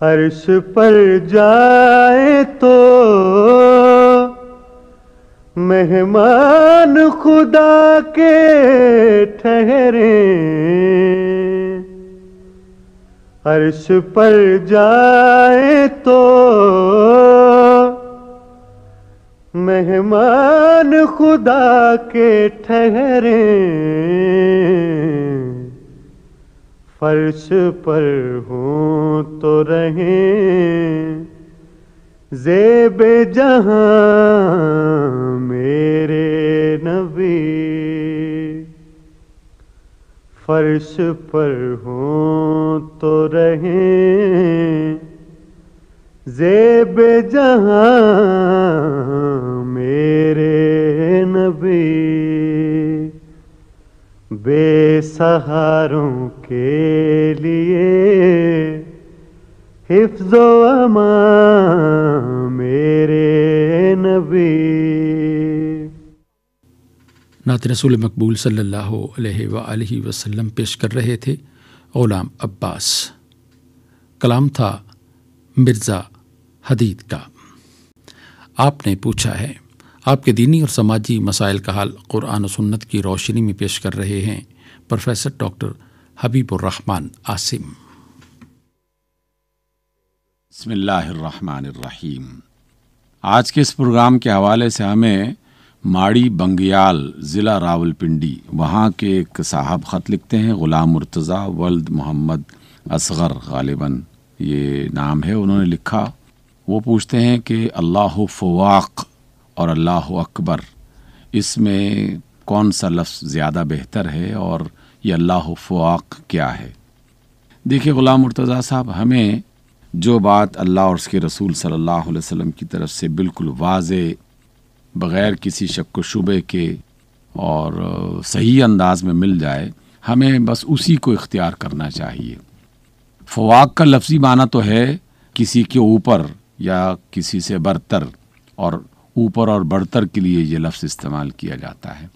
عرش پر جائے تو مہمان خدا کے ٹھہرے، عرش پر جائے تو مہمان خدا کے ٹھہرے، فرش پر ہوں تو رہیں زیب جہاں میرے نبی، فرش پر ہوں تو رہیں زیب جہاں میرے نبی، بے سہاروں کے لیے حفظ و امان میرے نبی۔ نعت رسول مقبول صلی اللہ علیہ وآلہ وسلم پیش کر رہے تھے غلام عباس، کلام تھا مرزا حدید کا۔ آپ نے پوچھا ہے، آپ کے دینی اور سماجی مسائل کا حل قرآن و سنت کی روشنی میں پیش کر رہے ہیں پروفیسر ڈاکٹر حبیب الرحمن عاصم۔ بسم اللہ الرحمن الرحیم۔ آج کے اس پروگرام کے حوالے سے ہمیں ماڑی بنگیال ضلع راولپنڈی وہاں کے ایک صاحب خط لکھتے ہیں، غلام مرتضیٰ ولد محمد اصغر غالباً یہ نام ہے، انہوں نے لکھا، وہ پوچھتے ہیں کہ اللہ فواق اور اللہ اکبر اس میں کون سا لفظ زیادہ بہتر ہے اور یہ اللہ فواق کیا ہے؟ دیکھیے غلام مرتضیٰ صاحب، ہمیں جو بات اللہ اور اس کے رسول صلی اللہ علیہ وسلم کی طرف سے بالکل واضح بغیر کسی شک و شبے کے اور صحیح انداز میں مل جائے، ہمیں بس اسی کو اختیار کرنا چاہیے۔ فواق کا لفظی معنی تو ہے کسی کے اوپر یا کسی سے برتر، اور اوپر اور برتر کے لیے یہ لفظ استعمال کیا جاتا ہے،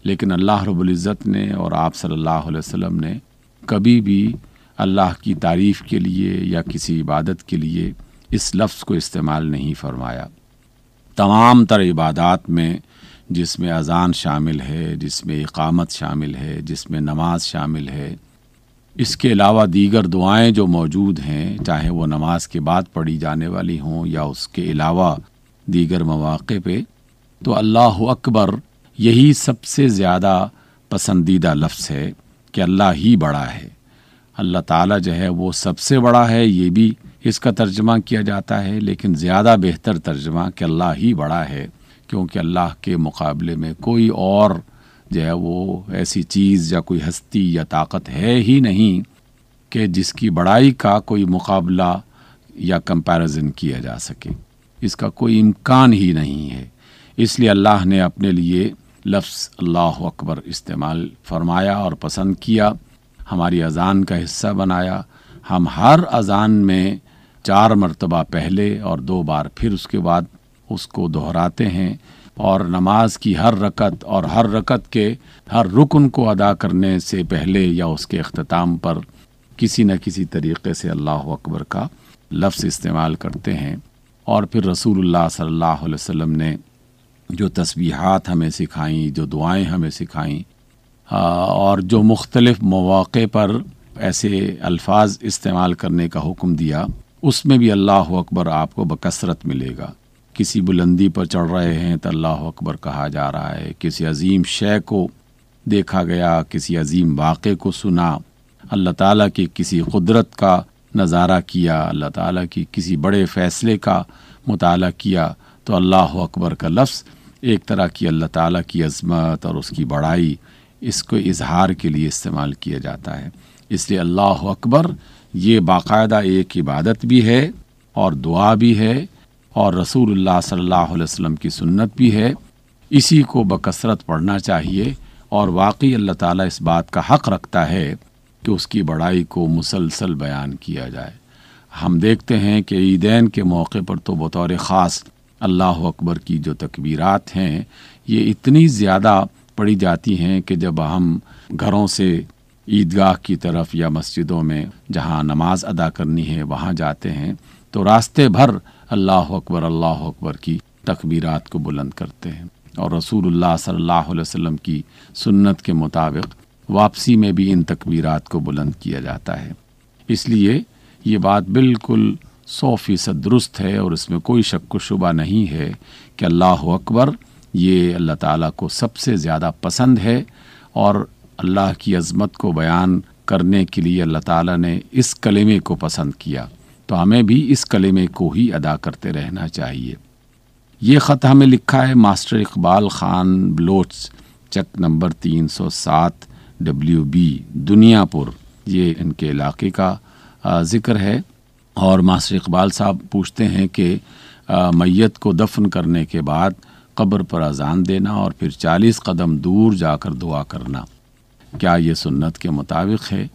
لیکن اللہ رب العزت نے اور آپ صلی اللہ علیہ وسلم نے کبھی بھی اللہ کی تعریف کے لیے یا کسی عبادت کے لیے اس لفظ کو استعمال نہیں فرمایا۔ تمام تر عبادات میں، جس میں اذان شامل ہے، جس میں اقامت شامل ہے، جس میں نماز شامل ہے، اس کے علاوہ دیگر دعائیں جو موجود ہیں، چاہے وہ نماز کے بعد پڑھی جانے والی ہوں یا اس کے علاوہ دیگر مواقع پہ، تو اللہ اکبر یہی سب سے زیادہ پسندیدہ لفظ ہے کہ اللہ ہی بڑا ہے، اللہ تعالیٰ جو ہے وہ سب سے بڑا ہے، یہ بھی اس کا ترجمہ کیا جاتا ہے، لیکن زیادہ بہتر ترجمہ کہ اللہ ہی بڑا ہے، کیونکہ اللہ کے مقابلے میں کوئی اور جو ہے وہ ایسی چیز یا کوئی ہستی یا طاقت ہے ہی نہیں کہ جس کی بڑائی کا کوئی مقابلہ یا کمپیریزن کیا جا سکے، اس کا کوئی امکان ہی نہیں ہے۔ اس لیے اللہ نے اپنے لیے لفظ اللہ اکبر استعمال فرمایا اور پسند کیا، ہماری اذان کا حصہ بنایا۔ ہم ہر اذان میں 4 مرتبہ پہلے اور 2 بار پھر اس کے بعد اس کو دہراتے ہیں، اور نماز کی ہر رکعت اور ہر رکعت کے ہر رکن کو ادا کرنے سے پہلے یا اس کے اختتام پر کسی نہ کسی طریقے سے اللہ اکبر کا لفظ استعمال کرتے ہیں۔ اور پھر رسول اللہ صلی اللہ علیہ وسلم نے جو تسبیحات ہمیں سکھائیں، جو دعائیں ہمیں سکھائیں، اور جو مختلف مواقع پر ایسے الفاظ استعمال کرنے کا حکم دیا، اس میں بھی اللہ اکبر آپ کو بکثرت ملے گا۔ کسی بلندی پر چڑھ رہے ہیں تو اللہ اکبر کہا جا رہا ہے، کسی عظیم شے کو دیکھا گیا، کسی عظیم واقعے کو سنا، اللہ تعالیٰ کی کسی قدرت کا نظارہ کیا، اللہ تعالیٰ کی کسی بڑے فیصلے کا مطالعہ کیا، تو اللہ اکبر کا لفظ ایک طرح کی اللہ تعالیٰ کی عظمت اور اس کی بڑائی، اس کو اظہار کے لیے استعمال کیا جاتا ہے۔ اس لیے اللہ اکبر یہ باقاعدہ ایک عبادت بھی ہے اور دعا بھی ہے اور رسول اللہ صلی اللہ علیہ وسلم کی سنت بھی ہے، اسی کو بکثرت پڑھنا چاہیے، اور واقعی اللہ تعالیٰ اس بات کا حق رکھتا ہے کہ اس کی بڑائی کو مسلسل بیان کیا جائے۔ ہم دیکھتے ہیں کہ عیدین کے موقع پر تو بطور خاص اللہ اکبر کی جو تکبیرات ہیں یہ اتنی زیادہ پڑھی جاتی ہیں کہ جب ہم گھروں سے عیدگاہ کی طرف یا مسجدوں میں جہاں نماز ادا کرنی ہے وہاں جاتے ہیں تو راستے بھر اللہ اکبر کی تکبیرات کو بلند کرتے ہیں، اور رسول اللہ صلی اللہ علیہ وسلم کی سنت کے مطابق واپسی میں بھی ان تکبیرات کو بلند کیا جاتا ہے۔ اس لیے یہ بات بالکل 100% درست ہے، اور اس میں کوئی شک و شبہ نہیں ہے کہ اللہ اکبر یہ اللہ تعالیٰ کو سب سے زیادہ پسند ہے، اور اللہ کی عظمت کو بیان کرنے کے لیے اللہ تعالیٰ نے اس کلمے کو پسند کیا، تو ہمیں بھی اس کلمے کو ہی ادا کرتے رہنا چاہیے۔ یہ خط ہمیں لکھا ہے ماسٹر اقبال خان بلوچ، چک نمبر 307 WB دنیا پور، یہ ان کے علاقے کا ذکر ہے، اور ماسٹر اقبال صاحب پوچھتے ہیں کہ میت کو دفن کرنے کے بعد قبر پر اذان دینا اور پھر 40 قدم دور جا کر دعا کرنا، کیا یہ سنت کے مطابق ہے؟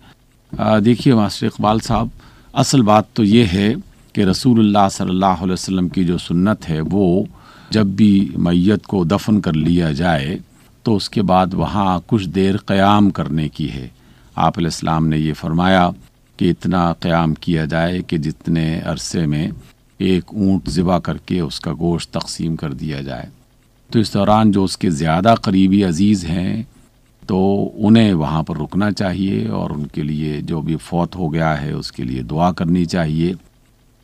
دیکھیے ماسٹر اقبال صاحب، اصل بات تو یہ ہے کہ رسول اللہ صلی اللہ علیہ وسلم کی جو سنت ہے وہ جب بھی میت کو دفن کر لیا جائے تو اس کے بعد وہاں کچھ دیر قیام کرنے کی ہے۔ آپ علیہ السلام نے یہ فرمایا کہ اتنا قیام کیا جائے کہ جتنے عرصے میں ایک اونٹ ذبح کر کے اس کا گوشت تقسیم کر دیا جائے، تو اس دوران جو اس کے زیادہ قریبی عزیز ہیں تو انہیں وہاں پر رکنا چاہیے، اور ان کے لیے جو بھی فوت ہو گیا ہے اس کے لیے دعا کرنی چاہیے۔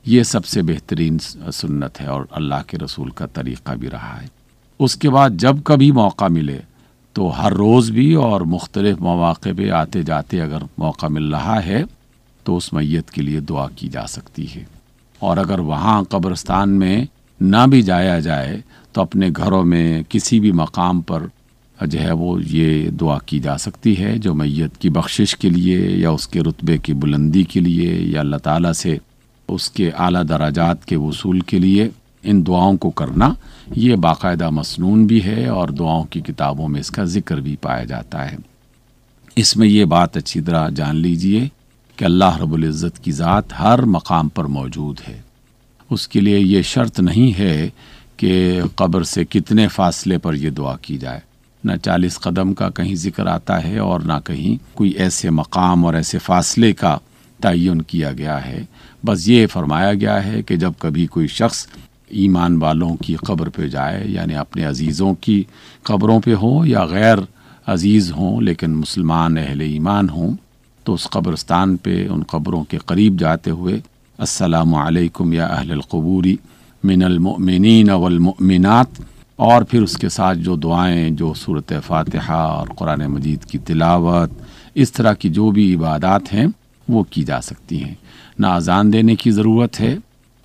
یہ سب سے بہترین سنت ہے اور اللہ کے رسول کا طریقہ بھی رہا ہے۔ اس کے بعد جب کبھی موقع ملے تو ہر روز بھی اور مختلف مواقع پہ آتے جاتے اگر موقع مل رہا ہے تو اس میت کے لیے دعا کی جا سکتی ہے، اور اگر وہاں قبرستان میں نہ بھی جایا جائے تو اپنے گھروں میں کسی بھی مقام پر جو ہے وہ یہ دعا کی جا سکتی ہے، جو میت کی بخشش کے لیے یا اس کے رتبے کی بلندی کے لیے یا اللہ تعالیٰ سے اس کے اعلیٰ درجات کے وصول کے لیے ان دعاؤں کو کرنا یہ باقاعدہ مسنون بھی ہے، اور دعاؤں کی کتابوں میں اس کا ذکر بھی پایا جاتا ہے۔ اس میں یہ بات اچھی طرح جان لیجئے کہ اللہ رب العزت کی ذات ہر مقام پر موجود ہے، اس کے لیے یہ شرط نہیں ہے کہ قبر سے کتنے فاصلے پر یہ دعا کی جائے، نہ 40 قدم کا کہیں ذکر آتا ہے اور نہ کہیں کوئی ایسے مقام اور ایسے فاصلے کا تعین کیا گیا ہے۔ بس یہ فرمایا گیا ہے کہ جب کبھی کوئی شخص ایمان والوں کی قبر پہ جائے، یعنی اپنے عزیزوں کی قبروں پہ ہوں یا غیر عزیز ہوں لیکن مسلمان اہل ایمان ہوں، تو اس قبرستان پہ ان قبروں کے قریب جاتے ہوئے السلام علیکم یا اہل القبور من المؤمنین والمؤمنات، اور پھر اس کے ساتھ جو دعائیں، جو سورۃ فاتحہ اور قرآن مجید کی تلاوت، اس طرح کی جو بھی عبادات ہیں وہ کی جا سکتی ہیں۔ نہ اذان دینے کی ضرورت ہے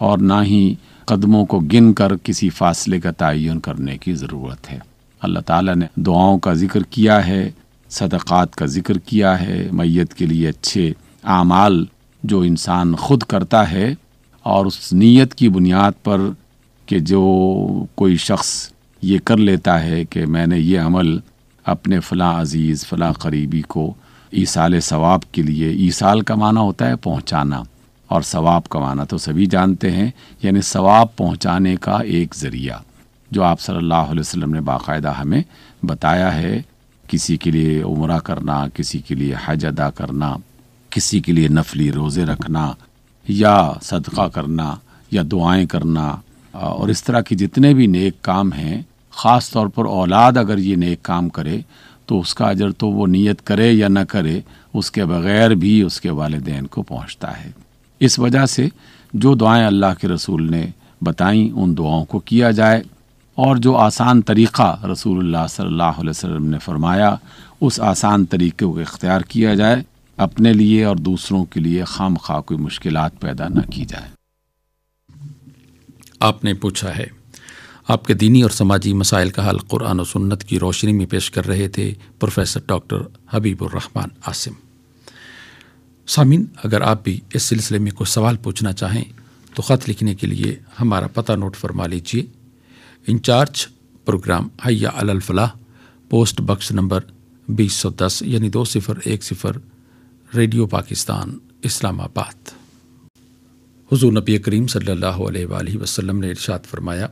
اور نہ ہی قدموں کو گن کر کسی فاصلے کا تعین کرنے کی ضرورت ہے۔ اللہ تعالیٰ نے دعاؤں کا ذکر کیا ہے، صدقات کا ذکر کیا ہے، میت کے لیے اچھے اعمال جو انسان خود کرتا ہے، اور اس نیت کی بنیاد پر کہ جو کوئی شخص یہ کر لیتا ہے کہ میں نے یہ عمل اپنے فلاں عزیز فلاں قریبی کو ایصال ثواب کے لیے، ایصال کا معنی ہوتا ہے پہنچانا، اور ثواب کا معنی تو سبھی جانتے ہیں، یعنی ثواب پہنچانے کا ایک ذریعہ جو آپ صلی اللہ علیہ وسلم نے باقاعدہ ہمیں بتایا ہے۔ کسی کے لیے عمرہ کرنا، کسی کے لیے حج ادا کرنا، کسی کے لیے نفلی روزے رکھنا یا صدقہ کرنا یا دعائیں کرنا، اور اس طرح کی جتنے بھی نیک کام ہیں، خاص طور پر اولاد اگر یہ نیک کام کرے تو اس کا اجر تو وہ نیت کرے یا نہ کرے اس کے بغیر بھی اس کے والدین کو پہنچتا ہے۔ اس وجہ سے جو دعائیں اللہ کے رسول نے بتائیں ان دعاؤں کو کیا جائے، اور جو آسان طریقہ رسول اللہ صلی اللہ علیہ وسلم نے فرمایا اس آسان طریقے کو اختیار کیا جائے، اپنے لیے اور دوسروں کے لیے خام خواہ کوئی مشکلات پیدا نہ کی جائے۔ آپ نے پوچھا ہے، آپ کے دینی اور سماجی مسائل کا حل قرآن و سنت کی روشنی میں پیش کر رہے تھے پروفیسر ڈاکٹر حبیب الرحمان عاصم۔ سامعین، اگر آپ بھی اس سلسلے میں کوئی سوال پوچھنا چاہیں تو خط لکھنے کے لیے ہمارا پتہ نوٹ فرما لیجیے۔ انچارج پروگرام حی علی الفلاح، پوسٹ بکس نمبر 2010 یعنی 2010، ریڈیو پاکستان، اسلام آباد۔ حضور نبی کریم صلی اللہ علیہ وآلہ وسلم نے ارشاد فرمایا،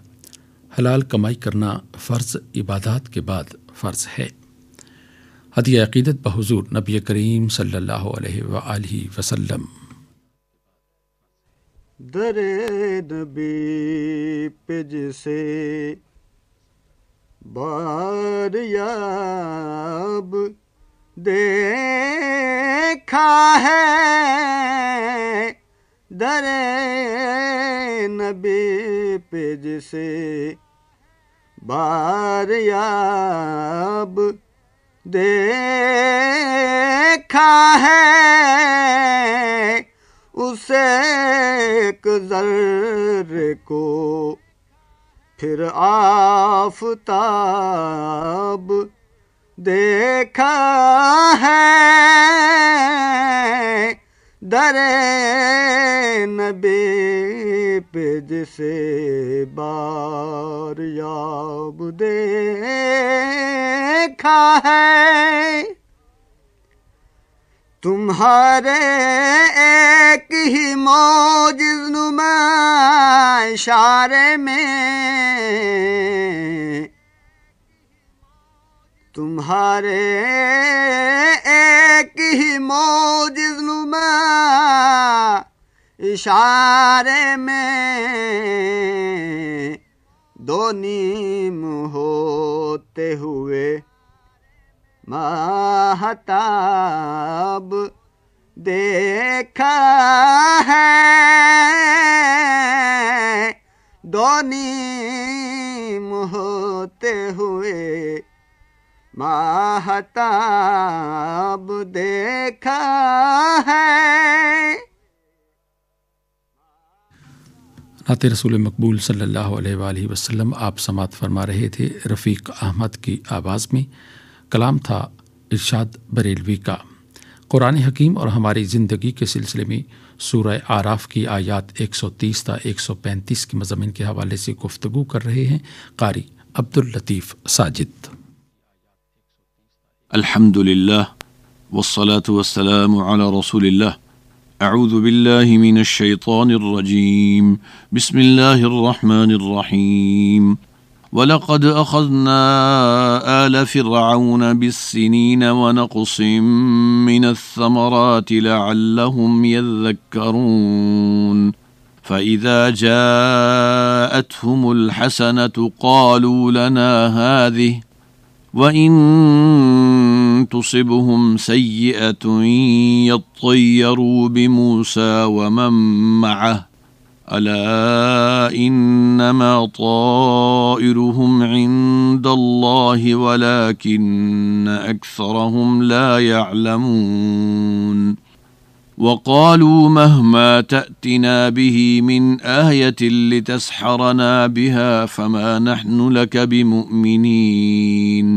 حلال کمائی کرنا فرض عبادات کے بعد فرض ہے۔ ہدیہ عقیدت بحضور نبی کریم صلی اللہ علیہ وآلہ وسلم۔ در نبی پہ جسے بار یاب دیکھا ہے، در نبی پہ جسے بار یاب دیکھا ہے، اسے ایک ذرے کو پھر آفتاب دیکھا ہے، در نبی پہ جسے بار یاب دیکھا ہے۔ تمہارے ایک ہی موجز نما اشارے میں، تمہارے ایک ہی موجز نما اشارے میں، دو نیم ہوتے ہوئے ماہتاب دیکھا ہے، دو نیم ہوتے ہوئے ماہتاب دیکھا ہے۔ نعت رسول مقبول صلی اللہ علیہ وآلہ وسلم آپ سماعت فرما رہے تھے رفیق احمد کی آواز میں۔ کلام تھا ارشاد بریلوی کا۔ قرآن حکیم اور ہماری زندگی کے سلسلے میں سورہ اعراف کی آیات 130 تا 135 کے مضامین کے حوالے سے گفتگو کر رہے ہیں قاری عبداللطیف ساجد۔ الحمد للہ والصلاة والسلام علی رسول اللہ۔ اعوذ باللہ من الشیطان الرجیم، بسم اللہ الرحمن الرحیم۔ وَلَقَدْ أَخَذْنَا آلَ فِرْعَوْنَ بِالسِّنِينَ وَنَقْصٍ مِّنَ الثَّمَرَاتِ لَعَلَّهُمْ يَذَّكَّرُونَ فَإِذَا جَاءَتْهُمُ الْحَسَنَةُ قَالُوا لَنَا هَذِهِ وَإِن تُصِبْهُمْ سَيِّئَةٌ يَطَّيَّرُوا بِمُوسَى وَمَن مَّعَهُ ألا إنما طائرهم عند الله ولكن أكثرهم لا يعلمون وقالوا مهما تأتنا به من آية لتسحرنا بها فما نحن لك بمؤمنين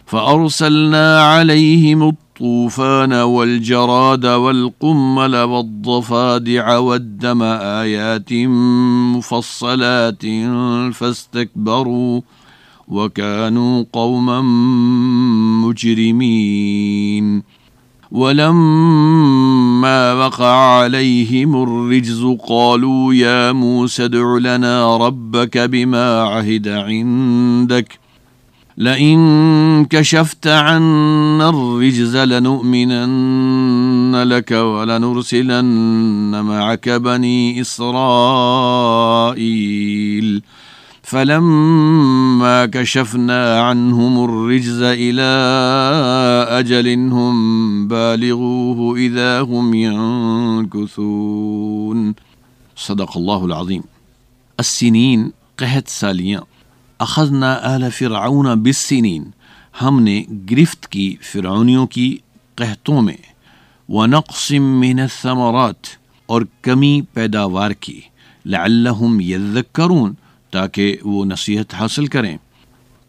فأرسلنا عليهم الطوفان والجراد والقمل والضفادع والدم آيات مفصلات فاستكبروا وكانوا قوما مجرمين ولما وقع عليهم الرجز قالوا يا موسى ادع لنا ربك بما عهد عندك لئن كشفت عنا الرجز لنؤمنن لك ولنرسلن معك بني إسرائيل فلما كشفنا عنهم الرجز إلى أجل هم بالغوه إذا هم ينكثون صدق الله العظيم۔ السنين قحط سالیاں، اخذنا آل فرعون بالسنین، ہم نے گرفت کی فرعونیوں کی قحطوں میں، ونقص من الثمرات، اور کمی پیداوار کی، لعلہم یذکرون، تاکہ وہ نصیحت حاصل کریں۔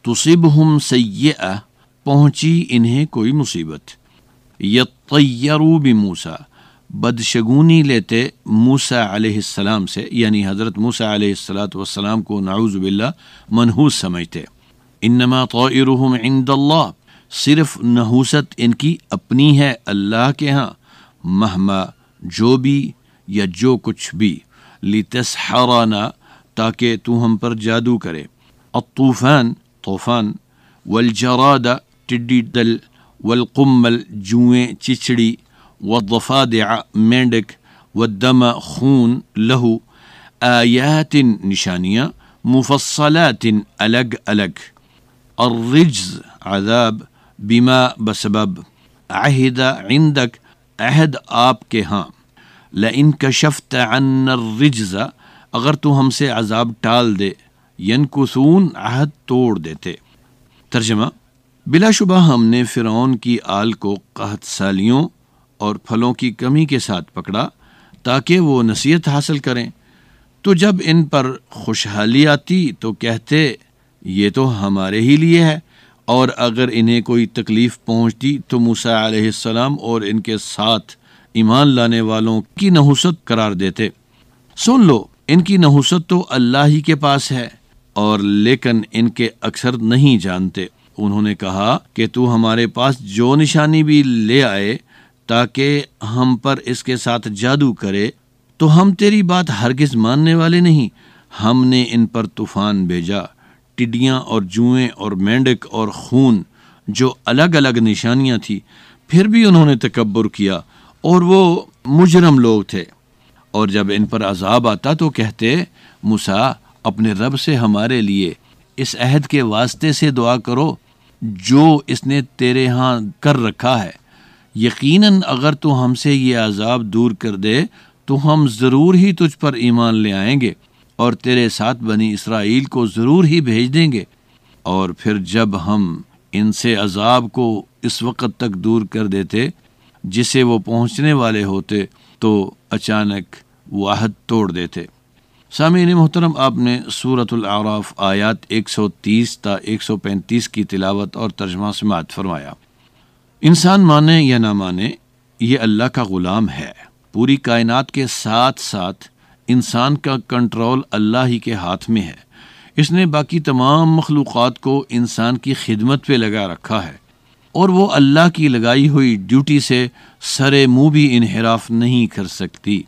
تصبہم سیئہ، پہنچی انہیں کوئی مصیبت، یطیروا بموسیٰ، بدشگونی لیتے موسیٰ علیہ السلام سے، یعنی حضرت موسیٰ علیہ السلام کو نعوذ باللہ منحوس سمجھتے۔ انما طائرہم عند اللہ، صرف نحوست ان کی اپنی ہے اللہ کے ہاں، مہما جو بھی یا جو کچھ بھی، لتسحرنا تاکہ تو ہم پر جادو کرے، الطوفان طوفان، والجراد ٹڈی دل، والقمل جوئیں چچڑی، والضفادع مینڈک، والدم خون، لہو، آیات نشانیاں، مفصلات الگ الگ، الرجز عذاب، بما بسبب، عہد عندک عہد آپ کے ہاں، لئن کشفت عنا الرجز اگر تو ہم سے عذاب ٹال دے، ینکثون عہد توڑ دیتے۔ ترجمہ: بلا شبہ ہم نے فرعون کی آل کو قحط سالیوں اور پھلوں کی کمی کے ساتھ پکڑا تاکہ وہ نصیحت حاصل کریں، تو جب ان پر خوشحالی آتی تو کہتے یہ تو ہمارے ہی لیے ہے، اور اگر انہیں کوئی تکلیف پہنچتی تو موسیٰ علیہ السلام اور ان کے ساتھ ایمان لانے والوں کی نحوست قرار دیتے۔ سن لو، ان کی نحوست تو اللہ ہی کے پاس ہے، اور لیکن ان کے اکثر نہیں جانتے۔ انہوں نے کہا کہ تو ہمارے پاس جو نشانی بھی لے آئے تاکہ ہم پر اس کے ساتھ جادو کرے، تو ہم تیری بات ہرگز ماننے والے نہیں۔ ہم نے ان پر طوفان بھیجا، ٹڈیاں اور جوئیں اور مینڈک اور خون، جو الگ الگ نشانیاں تھیں، پھر بھی انہوں نے تکبر کیا، اور وہ مجرم لوگ تھے۔ اور جب ان پر عذاب آتا تو کہتے موسیٰ اپنے رب سے ہمارے لیے اس عہد کے واسطے سے دعا کرو جو اس نے تیرے ہاں کر رکھا ہے، یقیناً اگر تو ہم سے یہ عذاب دور کر دے تو ہم ضرور ہی تجھ پر ایمان لے آئیں گے، اور تیرے ساتھ بنی اسرائیل کو ضرور ہی بھیج دیں گے۔ اور پھر جب ہم ان سے عذاب کو اس وقت تک دور کر دیتے جسے وہ پہنچنے والے ہوتے تو اچانک وہ عہد توڑ دیتے۔ سامعین محترم، آپ نے سورۃ الاعراف آیات 130 تا 135 کی تلاوت اور ترجمہ سماعت فرمایا۔ انسان مانے یا نہ مانے، یہ اللہ کا غلام ہے۔ پوری کائنات کے ساتھ ساتھ انسان کا کنٹرول اللہ ہی کے ہاتھ میں ہے۔ اس نے باقی تمام مخلوقات کو انسان کی خدمت پہ لگا رکھا ہے، اور وہ اللہ کی لگائی ہوئی ڈیوٹی سے سرے منہ بھی انحراف نہیں کر سکتی۔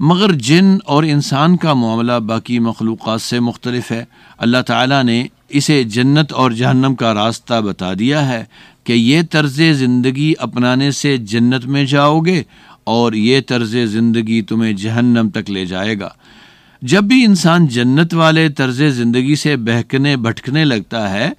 مگر جن اور انسان کا معاملہ باقی مخلوقات سے مختلف ہے۔ اللہ تعالیٰ نے اسے جنت اور جہنم کا راستہ بتا دیا ہے کہ یہ طرز زندگی اپنانے سے جنت میں جاؤ گے، اور یہ طرز زندگی تمہیں جہنم تک لے جائے گا۔ جب بھی انسان جنت والے طرز زندگی سے بہکنے بھٹکنے لگتا ہے،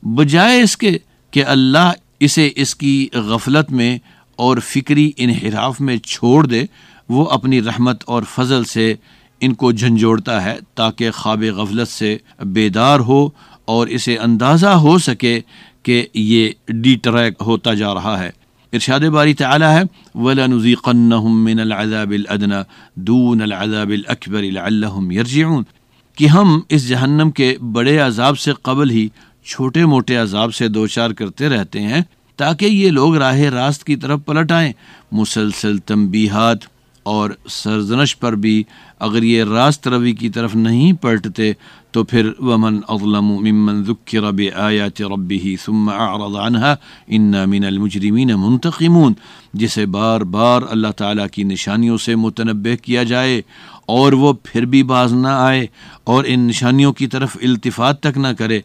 بجائے اس کے کہ اللہ اسے اس کی غفلت میں اور فکری انحراف میں چھوڑ دے، وہ اپنی رحمت اور فضل سے ان کو جھنجھوڑتا ہے تاکہ خواب غفلت سے بیدار ہو اور اسے اندازہ ہو سکے کہ یہ ڈی ٹریک ہوتا جا رہا ہے۔ ارشاد باری تعالی ہے وَلَنُذِيقَنَّهُم مِّنَ الْعَذَابِ الْأَدْنَىٰ دُونَ الْعَذَابِ الْأَكْبَرِ لَعَلَّهُمْ يَرْجِعُونَ، کہ ہم اس جہنم کے بڑے عذاب سے قبل ہی چھوٹے موٹے عذاب سے دوچار کرتے رہتے ہیں تاکہ یہ لوگ راہ راست کی طرف پلٹ آئیں۔ مسلسل تنبیہات اور سرزنش پر بھی اگر یہ راست روی کی طرف نہیں پلٹتے تو پھر وَمَنْ أَظْلَمُ مِمَّنْ ذُكِّرَ بِآيَاتِ رَبِّهِ ثُمَّ أَعْرَضَ عَنْهَا إِنَّا مِنَ الْمُجْرِمِينَ مُنْتَقِمُونَ، جسے بار بار اللہ تعالیٰ کی نشانیوں سے متنبہ کیا جائے اور وہ پھر بھی باز نہ آئے اور ان نشانیوں کی طرف التفات تک نہ کرے،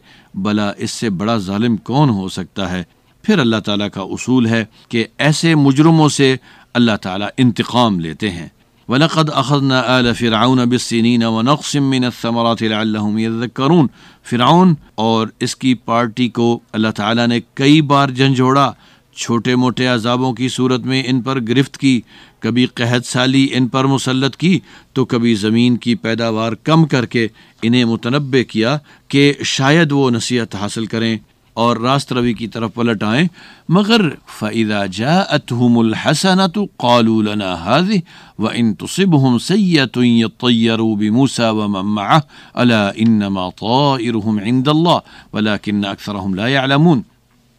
بلا اس سے بڑا ظالم کون ہو سکتا ہے۔ پھر اللہ تعالیٰ کا اصول ہے کہ ایسے مجرموں سے اللہ تعالیٰ انتقام لیتے ہیں۔ وَلَقَدْ أَخَذْنَا آلَ فِرْعَوْنَ بِالسِّنِينَ وَنَقْصٍ مِّنَ الثَّمَرَاتِ لَعَلَّهُمْ يَذَّكَّرُونَ، فرعون اور اس کی پارٹی کو اللہ تعالیٰ نے کئی بار جھنجھوڑا، چھوٹے موٹے عذابوں کی صورت میں ان پر گرفت کی، کبھی قحط سالی ان پر مسلط کی تو کبھی زمین کی پیداوار کم کر کے انہیں متنبہ کیا کہ شاید وہ نصیحت حاصل کریں اور راست روی کی طرف پلٹ آئیں۔ مگر فَإِذَا جَاءَتْهُمُ الْحَسَنَةُ قَالُوا لَنَا هَذِهِ وَإِن تُصِبْهُمْ سَيِّئَةٌ يَطَّيَّرُوا بِمُوسَىٰ وَمَن مَّعَهُ أَلَا إِنَّمَا طَائِرُهُمْ عِندَ اللَّهِ وَلَٰكِنَّ أَكْثَرَهُمْ لَا يَعْلَمُونَ،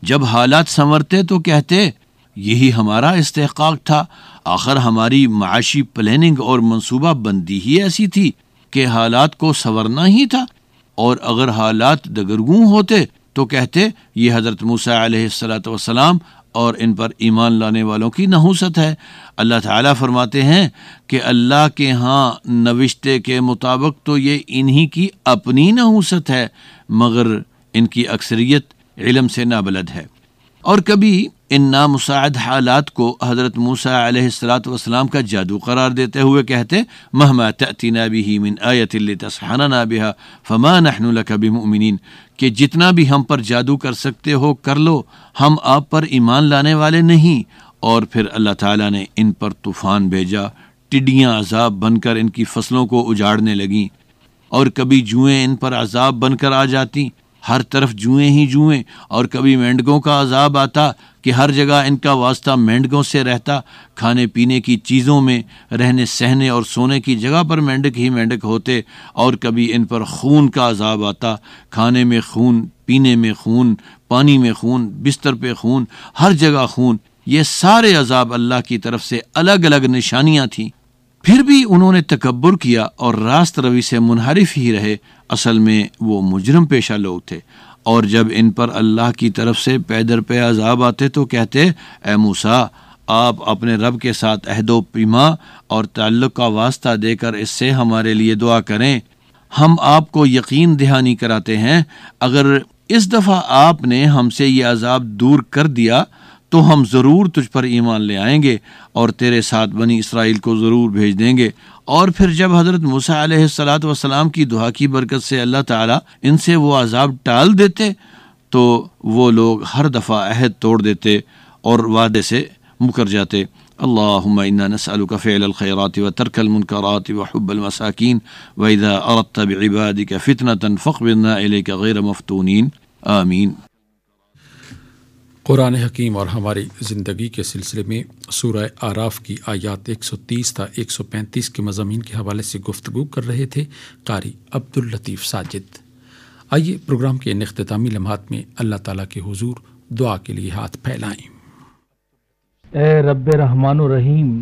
جب حالات سنورتے تو کہتے یہی ہمارا استحقاق تھا، آخر ہماری معاشی پلاننگ اور منصوبہ بندی ہی ایسی تھی کہ حالات کو سنورنا ہی تھا، اور اگر حالات دگرگوں ہوتے تو کہتے یہ حضرت موسیٰ علیہ السلام اور ان پر ایمان لانے والوں کی نحوست ہے۔ اللہ تعالیٰ فرماتے ہیں کہ اللہ کے ہاں نوشتے کے مطابق تو یہ انہی کی اپنی نحوست ہے، مگر ان کی اکثریت علم سے نابلد ہے۔ اور کبھی ان نامساعد حالات کو حضرت موسیٰ علیہ السلام کا جادو قرار دیتے ہوئے کہتے مہما تأتینا به من آیت لتسحرنا بها فما نحن لک بمؤمنین، کہ جتنا بھی ہم پر جادو کر سکتے ہو کر لو، ہم آپ پر ایمان لانے والے نہیں۔ اور پھر اللہ تعالیٰ نے ان پر طوفان بھیجا، ٹڈیاں عذاب بن کر ان کی فصلوں کو اجاڑنے لگیں، اور کبھی جوئیں ان پر عذاب بن کر آ جاتی، ہر طرف جوئیں ہی جوئیں، اور کبھی مینڈکوں کا عذاب آتا کہ ہر جگہ ان کا واسطہ مینڈکوں سے رہتا، کھانے پینے کی چیزوں میں، رہنے سہنے اور سونے کی جگہ پر مینڈک ہی مینڈک ہوتے، اور کبھی ان پر خون کا عذاب آتا، کھانے میں خون، پینے میں خون، پانی میں خون، بستر پہ خون، ہر جگہ خون۔ یہ سارے عذاب اللہ کی طرف سے الگ الگ نشانیاں تھیں، پھر بھی انہوں نے تکبر کیا اور راست روی سے منحرف ہی رہے۔ اصل میں وہ مجرم پیشہ لوگ تھے، اور جب ان پر اللہ کی طرف سے پے در پے عذاب آتے تو کہتے اے موسیٰ، آپ اپنے رب کے ساتھ عہد و پیما اور تعلق کا واسطہ دے کر اس سے ہمارے لیے دعا کریں، ہم آپ کو یقین دہانی کراتے ہیں اگر اس دفعہ آپ نے ہم سے یہ عذاب دور کر دیا تو ہم ضرور تجھ پر ایمان لے آئیں گے اور تیرے ساتھ بنی اسرائیل کو ضرور بھیج دیں گے۔ اور پھر جب حضرت موسیٰ علیہ السلام کی دعا کی برکت سے اللہ تعالیٰ ان سے وہ عذاب ٹال دیتے تو وہ لوگ ہر دفعہ عہد توڑ دیتے اور وعدے سے مکر جاتے۔ اللہم انا نسألک فعل الخیرات وترک المنکرات وحب المساکین واذا اردت بعبادک فتنة فاقبضنا الیک غیر مفتونین، آمین۔ قرآن حکیم اور ہماری زندگی کے سلسلے میں سورہ اعراف کی آیات 130 تا 135 کے مضامین کے حوالے سے گفتگو کر رہے تھے قاری عبداللطیف ساجد۔ آئیے پروگرام کے ان اختتامی لمحات میں اللہ تعالیٰ کے حضور دعا کے لیے ہاتھ پھیلائیں۔ اے رب رحمان و رحیم،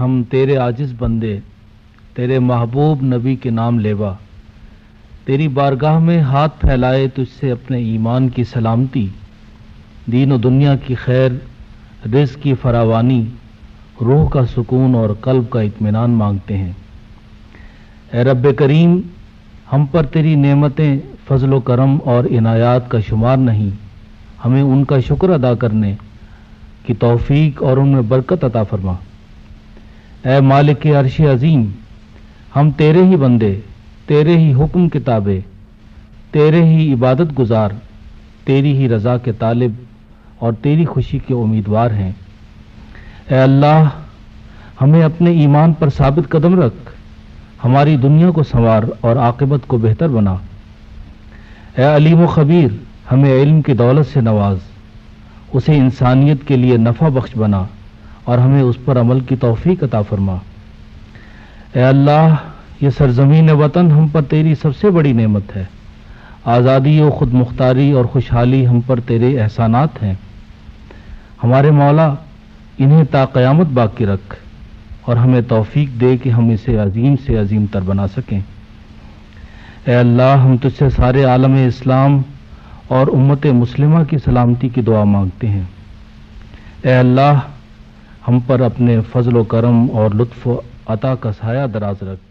ہم تیرے عاجز بندے، تیرے محبوب نبی کے نام لیوا تیری بارگاہ میں ہاتھ پھیلائے تجھ سے اپنے ایمان کی سلامتی، دین و دنیا کی خیر، رزق کی فراوانی، روح کا سکون اور قلب کا اطمینان مانگتے ہیں۔ اے رب کریم، ہم پر تیری نعمتیں، فضل و کرم اور عنایات کا شمار نہیں، ہمیں ان کا شکر ادا کرنے کی توفیق اور ان میں برکت عطا فرما۔ اے مالک عرش عظیم، ہم تیرے ہی بندے، تیرے ہی حکم کے تابع، تیرے ہی عبادت گزار، تیری ہی رضا کے طالب اور تیری خوشی کے امیدوار ہیں۔ اے اللہ، ہمیں اپنے ایمان پر ثابت قدم رکھ، ہماری دنیا کو سنوار اور عاقبت کو بہتر بنا۔ اے علیم و خبیر، ہمیں علم کی دولت سے نواز، اسے انسانیت کے لیے نفع بخش بنا اور ہمیں اس پر عمل کی توفیق عطا فرما۔ اے اللہ، یہ سرزمین وطن ہم پر تیری سب سے بڑی نعمت ہے، آزادی و خود مختاری اور خوشحالی ہم پر تیرے احسانات ہیں۔ ہمارے مولا، انہیں تا قیامت باقی رکھ اور ہمیں توفیق دے کہ ہم اسے عظیم سے عظیم تر بنا سکیں۔ اے اللہ، ہم تجھ سے سارے عالم اسلام اور امت مسلمہ کی سلامتی کی دعا مانگتے ہیں۔ اے اللہ، ہم پر اپنے فضل و کرم اور لطف و عطا کا سایہ دراز رکھ۔